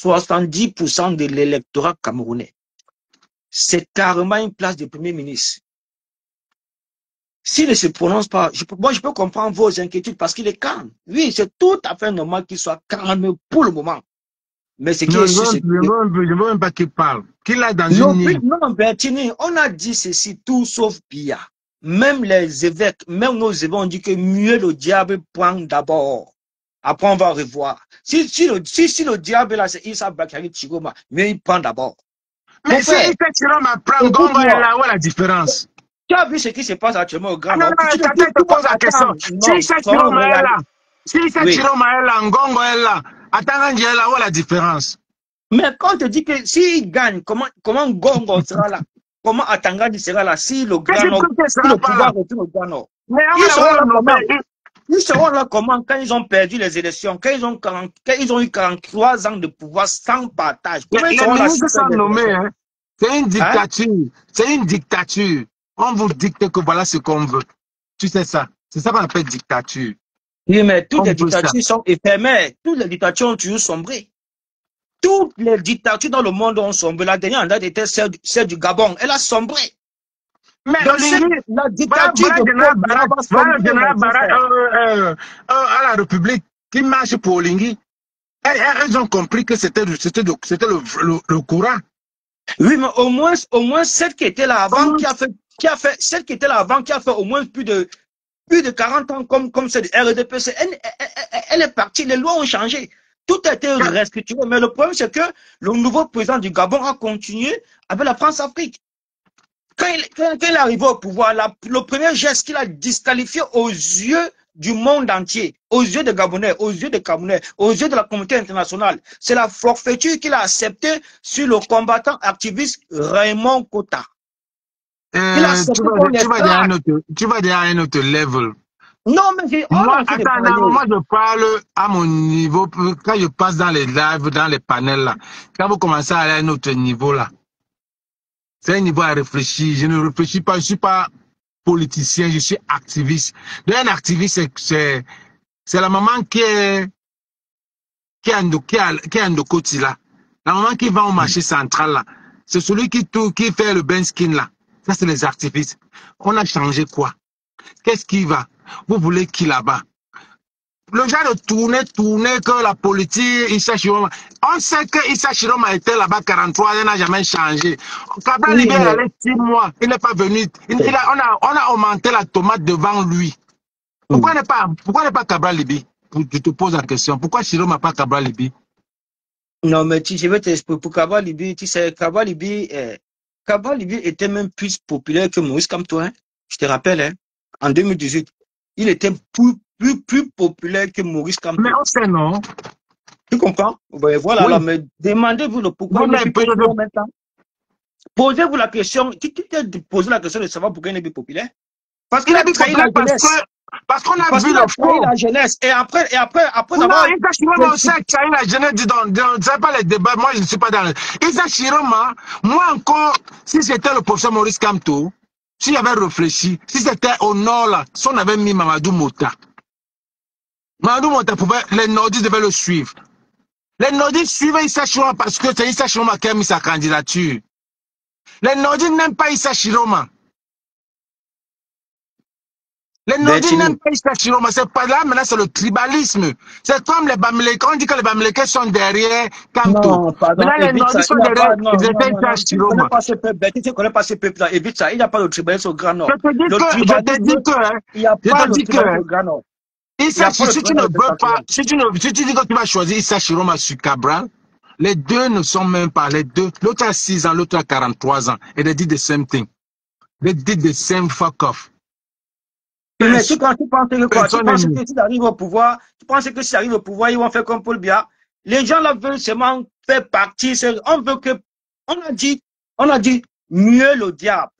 70% de l'électorat camerounais. C'est carrément une place de premier ministre. S'il ne se prononce pas, moi, je peux comprendre vos inquiétudes parce qu'il est calme. Oui, c'est tout à fait normal qu'il soit calme pour le moment. Mais ce qui
Non,
est sûr, c'est que...
je veux même pas qu'il parle. Qu'il aille dans
Non,
une île.
non, Bertini, on a dit ceci, tout sauf Biya. Même les évêques, même nos évêques ont dit que mieux le diable prend d'abord. Après, on va revoir. Si le diable, là, c'est Issa Bakari Chiroma, mieux il prend d'abord. Mon
Mais si
frère,
Issa Chiroma prend Gongo est
écoute-moi.
là, où est la différence?
Tu as vu ce qui se passe actuellement au
Ah
Grand
non,
Nord?
non,
Tu te
attends,
dis,
je te pose la question.
attends,
Si
non,
Issa
soyons
Chiroma est là,
réalistes.
si Issa
Oui.
Chiroma est là, Ngongo est là, Atanganji est là, où est la différence?
Mais quand on te dit que s'il gagne, comment Gongo sera là? Comment Atangadi sera là si le
Qu'est-ce
Grand Nord,
que tu ne
si
seras
le
pas là?
pouvoir retourne au Grand Nord?
Mais on
Ils
va
seront là
le
quand
nommer.
même. Ils seront là comment quand ils ont perdu les élections, quand ils ont eu 43 ans de pouvoir sans partage. Comment ils
Les
seront là
ministres
s'ils perdent
sont
les
nommés,
élections?
hein. C'est une
Hein?
dictature. C'est une dictature. On vous dicte que voilà ce qu'on veut. Tu sais ça. C'est ça qu'on appelle dictature.
Oui, mais toutes
On
les
veut ça.
dictatures sont éphémères. Toutes les dictatures ont toujours sombré. Toutes les dictatures dans le monde ont sombré. La dernière en date était celle du Gabon. Elle a sombré.
Mais
Donc,
Olingi,
la
voilà,
dictature
voilà
de
le général
Paul Biya
Barak,
va
voilà le
sombrer,
général
mon
Barak
frère.
à la République qui marche pour Olingi. Elles ont compris que c'était le courant.
Oui, mais au moins, celle qui était là avant, celle qui était là avant, qui a fait au moins plus de 40 ans comme c'est du RDPC, elle est partie, les lois ont changé. Tout a été restructuré. Mais le problème, c'est que le nouveau président du Gabon a continué avec la France-Afrique. Quand il est arrivé au pouvoir, le premier geste qu'il a disqualifié aux yeux du monde entier, aux yeux des Gabonais, aux yeux des Camerounais, aux yeux de la communauté internationale, c'est la forfaiture qu'il a acceptée sur le combattant activiste Raymond Kota. Il a accepté qu'on les traque.
Tu vas dire à un autre level.
Non, mais on
Moi,
a fait des
attends, non,
parler.
moi je parle à mon niveau, quand je passe dans les lives, dans les panels là, quand vous commencez à aller à un autre niveau là, c'est un niveau à réfléchir. Je ne réfléchis pas, je ne suis pas politicien, je suis activiste. Donc, un activiste, c'est la maman qui est en Ndokoti là. La maman qui va au marché central là. C'est celui qui fait le ben skin là. Ça, c'est les activistes. On a changé quoi? Qu'est-ce qui va? Vous voulez qui là-bas? Le genre de tourner que la politique, Issa Chiroma. On sait que Issa Chiroma était là-bas 43 ans, il n'a jamais changé. Cabral
Oui,
Libé est
mais
allé 6 mois, il n'est pas venu. On a augmenté la tomate devant lui. Pourquoi n'est pas Cabral Libé? Je te pose la question. Pourquoi Chiroma pas Cabral Libé?
non, mais je vais t'expliquer. Pour Kabalibi, tu sais, Kabalibi était même plus populaire que Maurice Kamto, hein. Je te rappelle, hein, en 2018. Il était plus populaire que Maurice
Mais
Kamto.
on sait non.
Tu comprends? Ben, voilà,
Oui.
alors, mais demandez-vous le pourquoi
Non,
il n'est
mais
plus populaire maintenant. Posez-vous la question, tu t'es posé la question de savoir pourquoi il n'est plus populaire? Parce qu'il
il est
a
plus
trahi la
populaire
jeunesse.
parce qu'on a
Parce
vu
qu'il
le
a trahi
fond.
la jeunesse. Et après
Non,
avoir.
Issa Chiroma aussi a trahi la jeunesse, dis donc. C'est pas les débats, moi je ne suis pas dans le... Issa Chiroma, moi encore, si c'était le professeur Maurice Kamto, s'il avait réfléchi, si c'était au nord là, si on avait mis Mamadou Mota, Mamadou Mota pouvait, les nordistes devaient le suivre. Les nordistes suivaient Issa Chiroma parce que c'est Issa Chiroma qui a mis sa candidature. Les nordistes n'aiment pas Issa Chiroma. Les Nordiques
Bertini.
n'aiment pas Issa Chiroma, c'est pas là, maintenant c'est le tribalisme. C'est comme les Bamileke, on dit que les Bamileke sont derrière Kamto.
Non, pardon,
Maintenant les
évite ça.
Nordiques
Il
sont
n'y a
derrière
pas, non,
les
non,
États
non, non.
Issa
Tu ne connais
Chiroma.
pas ce peuple, tu ne connais pas ce peuple-là. Évite ça. Il n'y a pas de tribalisme au Grand
Je
Nord.
te dis
Le
que, je te
tribalisme,
dis que, hein,
il n'y a
je
pas
te
de
dis que,
tribalisme au Grand Nord. Il n'y
Issa,
a pas de
si tu ne
tribalisme
veux pas,
au
si tu dis que tu vas choisir Issa Chiroma sur Cabral, les deux ne sont même pas, les deux. L'autre a 6 ans, l'autre a 43 ans. Et they did the same thing. They did the same fuck off.
Oui, mais tu penses que quoi? Tu
Personne
penses
n'aime.
que s'ils arrivent au pouvoir, ils vont faire comme Paul Biya? Les gens là veulent seulement faire partie. On a dit mieux le diable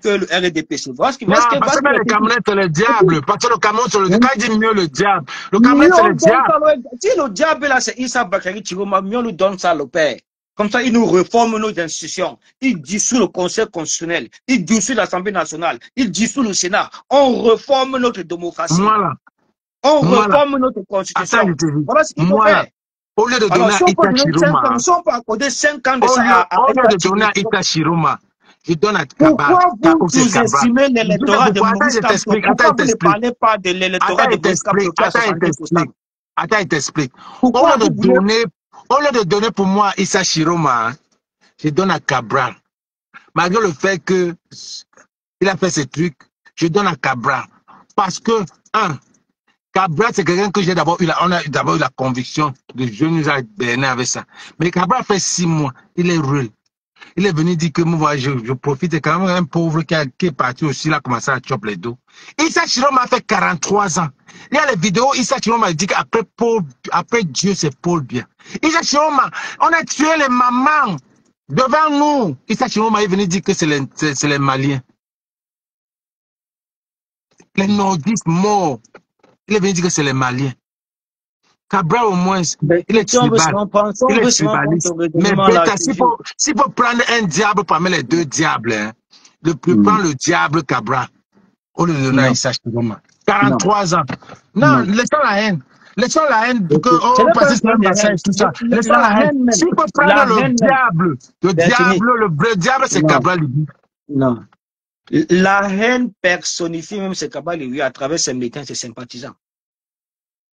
que le RDPC. Voilà ce
Non, parce
va
que
ce qu'il
le
est dit.
Cameroun, c'est le diable. Parce que le Cameroun, c'est le diable. Quand il dit mieux le diable, le Cameroun,
Mieux
c'est
on
le
donne
diable.
ça, si le diable là, c'est Issa Bakary Chiroma, mieux on lui donne ça le père. Comme ça, il nous réforme nos institutions. Il dissout le Conseil constitutionnel. Il dissout l'Assemblée nationale. Il dissout le Sénat. On réforme notre démocratie.
Moi là,
On
moi là,
réforme notre
attends, je
constitution.
te dis,
Voilà ce qu'il faut
moi là,
faire.
au lieu de donner
Alors,
à
si on peut
Issa
donner 5 ans,
Chiroma,
si on peut accorder 5 ans de ça
au
à
lieu
Issa
de donner à
Chiroma,
Issa Chiroma, je donne à Cabral,
pourquoi vous
c'est Cabral.
sous-estimez
Je dis
l'électorat de
pourquoi, attends,
Maurice
je
Kamto?
t'explique, attends,
Pourquoi
je
vous ne
t'explique,
parlez pas de l'électorat
attends,
de
je
Maurice Kamto
t'explique,
qui a 70%?
attends, je t'explique.
Pourquoi vous voulez.
Au lieu de donner pour moi Issa Chiroma, hein, je donne à Cabral. Malgré le fait que il a fait ces trucs, je donne à Cabral. Parce que, un, Cabral, c'est quelqu'un que on a d'abord eu la conviction de je nous ai berné avec ça. Mais Cabral fait 6 mois, il est rude. Il est venu dire que moi, je profite, quand même un pauvre qui est parti aussi, il a commencé à choper les dos. Issa Chiroma a fait 43 ans. Il y a les vidéos, Issa Chiroma dit qu'après Dieu, c'est Paul Biya. Issa Chiroma, on a tué les mamans devant nous. Issa Chiroma est venu dire que c'est les Maliens. Les nordistes morts. Il est venu dire que c'est les Maliens. Cabral, au moins,
Ben,
il est
si on veut se
tribal.
comprendre, si
Il
on
est
veut se comprendre
tribaliste.
ton
Mais
raisonnement là,
Beta, s'il faut prendre un diable parmi les deux diables, hein, le plus prend le diable Cabral. Au lieu de donner à
non,
Issa Chiroma.
non,
43 ans. Non,
non.
laissons la haine. Laissons la haine pour que,
Ce
oh,
n'est
parce
pas
que
un
c'est un
problème de
bassin
haine.
et tout ça. Laissons
La
la haine.
haine même,
S'il faut prendre
la haine même, Bertini,
le vrai diable, c'est
non,
Cabral Libi.
non. La haine personnifie même ce Kabali à travers ses militants et ses sympathisants.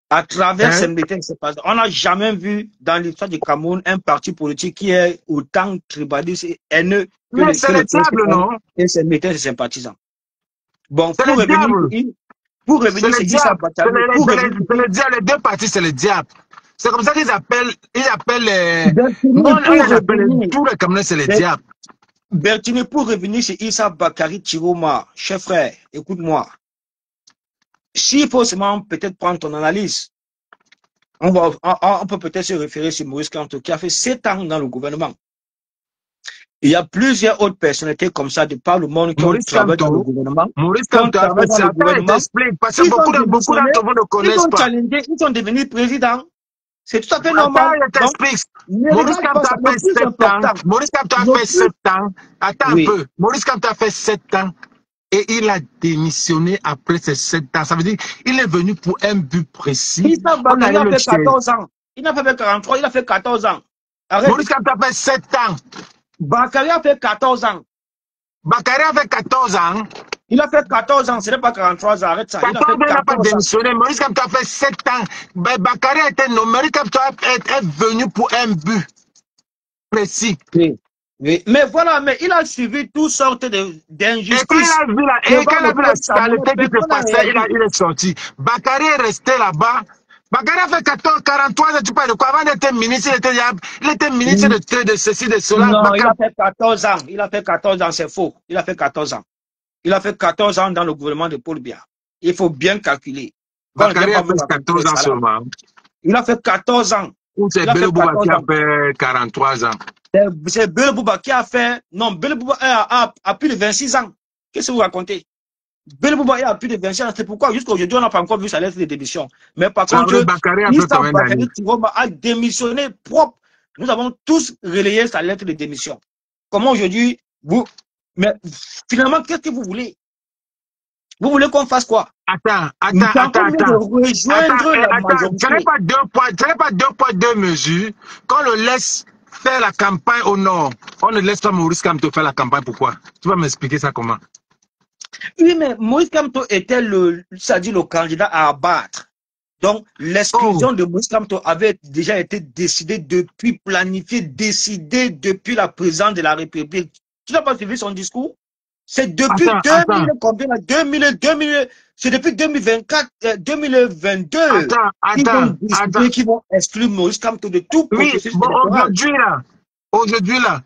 À travers
Hein?
ces militants et ses sympathisants. On n'a jamais vu dans l'histoire du Cameroun un parti politique qui est autant tribaliste et haineux
Mais c'est
que
le
le
diable,
PCN
non?
et ses militants et ses sympathisants. Bon,
C'est le diable.
pour
C'est
revenir
le
sur Issa
diable. C'est
Bakari, pour revenir
le diable. Les deux parties, c'est le diable. C'est comme ça qu'ils appellent, les...
Bertini,
Non, on
pour
les appelle,
revenir,
tous les Camerounais, c'est le diable.
Bertini, pour revenir sur Issa Bakari Chiroma, cher frère, écoute-moi. S'il faut seulement peut-être prendre ton analyse, on peut peut-être se référer sur Maurice Kamto qui a fait 7 ans dans le gouvernement. Il y a plusieurs autres personnalités comme ça de par le monde qui ont travaillé dans le gouvernement.
Maurice Kamto a fait ça. Attends, il t'explique, parce que beaucoup d'entre vous ne connaissent pas.
Ils sont devenus présidents. C'est tout à fait normal.
Attends, il t'explique.
Donc,
Maurice Kamto a fait 7 ans. Maurice Kamto a fait 7 ans. Attends un peu. Maurice Kamto a fait 7 ans. Et il a démissionné après ces 7 ans. Ça veut dire qu'il est venu pour un but précis.
Il a fait 14 ans. Il n'a pas fait 43, il a fait 14 ans. Arrête.
Maurice Kamto a fait 7 ans.
Bakary a fait 14 ans.
Bakary a fait 14 ans.
Il a fait 14 ans, ce n'est pas 43 ans, arrête ça.
14 ans, il n'a pas démissionné. Maurice Kamto a fait 7 ans. Bakary a été nommé. Maurice Kamto est venu pour un but précis.
Oui. Oui. Mais voilà, mais il a suivi toutes sortes d'injustices.
Et quand il a vu la saleté qui se passait, il est sorti. Bakary est resté là-bas. Bakary a fait 43 ans, tu parles de quoi? Avant d'être ministre, il était ministre de ceci, de cela.
Non, il a fait 14 ans. Il a fait 14 ans, c'est faux. Il a fait 14 ans. Il a fait 14 ans dans le gouvernement de Paul Biya. Il faut bien calculer.
Bakary a fait 14 ans seulement.
Il a fait 14 ans.
Ou c'est Bello Bouba qui a fait 43 ans.
C'est Bello Bouba qui a fait... Non, Bello Bouba a plus de 26 ans. Qu'est-ce que vous racontez? Bello Bouba a plus de 26 ans. C'est pourquoi jusqu'à aujourd'hui, on n'a pas encore vu sa lettre de démission. Mais par contre, Bakary Chiroma a démissionné propre. Nous avons tous relayé sa lettre de démission. Comment aujourd'hui, vous... Mais finalement, qu'est-ce que vous voulez? Vous voulez qu'on fasse quoi?
Attends.
Tu n'avez
pas deux poids, deux mesures. Quand on le laisse faire la campagne au nord, on ne laisse pas Maurice Kamto faire la campagne. Pourquoi? Tu vas m'expliquer ça comment?
Oui, mais Maurice Kamto était le candidat à abattre. Donc, l'exclusion de Maurice Kamto avait déjà été décidée depuis, planifiée, décidée depuis la présidence de la République. Tu n'as pas suivi son discours? C'est depuis 2000, c'est depuis 2024, 2022 qu'ils vont exclure Maurice Kamto de tout processus électoral.
Aujourd'hui là,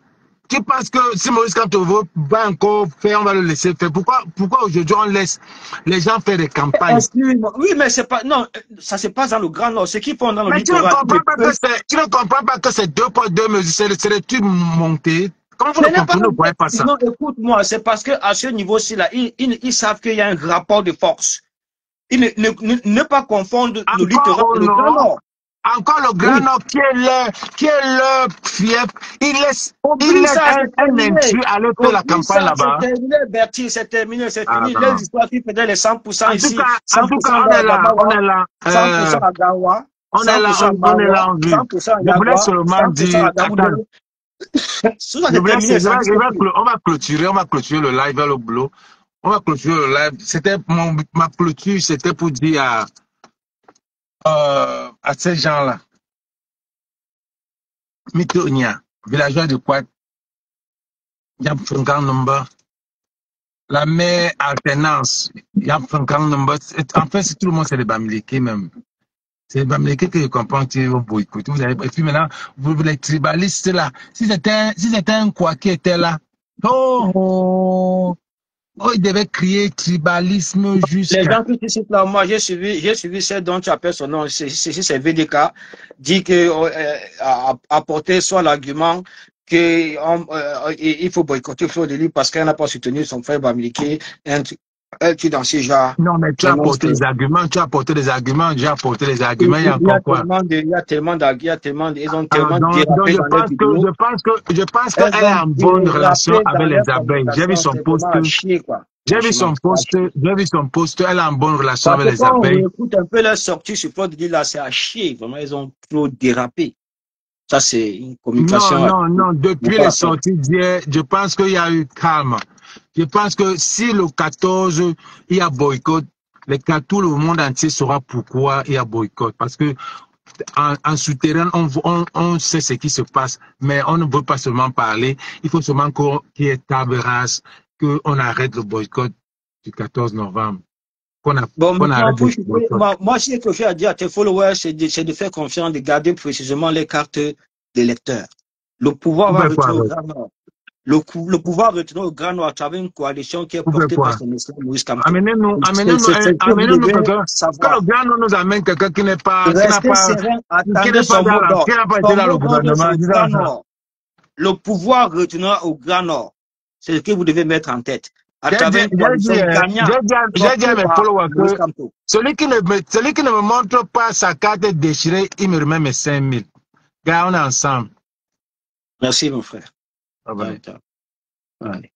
tu penses que si Maurice Kamto va encore faire, on va le laisser faire. Pourquoi aujourd'hui on laisse les gens faire des campagnes?
Oui, mais c'est pas, non, ça se passe dans le Grand Nord. Ce qu'ils font dans le littoral.
Tu ne comprends pas que c'est deux poids, deux mesures, c'est le tube monté. Comment vous ne voyez pas ça?
Non, écoute-moi, c'est parce qu'à ce niveau-ci, là, ils savent qu'il y a un rapport de force. Ils ne pas confondre le littoral et le Grand Nord.
Encore le Grand Nord qui est leur fief. Il laisse un intrus aller faire la campagne là-bas.
C'est terminé, Bertie, c'est terminé, c'est fini. Les histoires qui faisaient les 100% ici.
En tout cas, on est là.
100% à Gawa.
On est là en vue. Je voulais seulement dire... On va clôturer le live vers le boulot. On va clôturer le live. Ma clôture, c'était pour dire à ces gens-là, Mitonia, villageois de Kouat, Yam Funkan Number, la mère alternance, Yam Funkan Number. En fait, tout le monde, c'est les Bamileke même. C'est les Bamileke que je comprends qui vont boycotter. Et puis maintenant, vous les tribalistes là, si c'était un quoi qui était là, il devait crier tribalisme jusqu'à...
Les gens qui citent là, moi, j'ai suivi celle dont tu appelles son nom, c'est VDK, dit que, apporter soit l'argument qu'il faut boycotter Fleur de Lys parce qu'elle n'a pas soutenu son frère Bamileke. Es-tu dans ce genre?
Non, mais tu as
Vraiment,
apporté des arguments, tu as apporté des arguments, j'ai apporté des arguments, il y a
il y a
encore quoi?
tellement de, il y a tellement il y a tellement ils ont
Alors,
tellement
donc
dérapé dans leurs vidéos.
je pense
Elles
qu'elle est
ont
en bonne relation
dérapé dans
avec
leur
les abeilles.
communication. C'est vraiment à chier, quoi. Franchement, c'est à chier.
J'ai vu son post, elle est en bonne relation
Parce
avec
que
les
quand on
abeilles.
écoute un peu leur sortie sur Pod là, c'est à chier. Vraiment, ils ont trop dérapé. Ça, c'est une
Non,
communication.
non, non,
N'a
depuis
pas
les
la peine.
sorties d'hier, je pense qu'il y a eu calme. Je pense que si le 14, il y a boycott, tout le monde entier saura pourquoi il y a boycott. Parce que en souterrain, on sait ce qui se passe, mais on ne veut pas seulement parler. Il faut seulement qu'il y ait table rase, qu'on arrête le boycott du 14 novembre.
Bon,
Qu'on
maintenant,
arrête le
pour chuter,
boycott.
moi, ce que je vais dire à tes followers, c'est de faire confiance, de garder précisément les cartes des lecteurs. Le pouvoir
Vous
va
faites quoi
retourner au
avec?
Grand Nord. Le pouvoir retourner au Grand Nord à travers une coalition qui est
Vous faites
portée par
quoi?
son excellence Maurice Kamto.
Amenez-nous,
C'est ce que vous
amenez-nous
devez
quelqu'un. Que le
savoir.
grand nom nous amène quelqu'un
Restez serein,
qui n'est
attendez
pas
son mot d'ordre.
qui n'a pas été
Son
dans le
mot d'ordre, c'est
gouvernement.
le Grand Nord. Le pouvoir retournera au Grand Nord. C'est ce que vous devez mettre en tête. À travers une coalition gagnante,
J'ai dit à
portée
mes
par
followers
Maurice
que
Kamto.
celui qui ne me montre pas sa carte déchirée, il me remet mes 5000. Gars, on est ensemble.
Merci, mon frère.
Bye bye.
Ciao, ciao. Allez.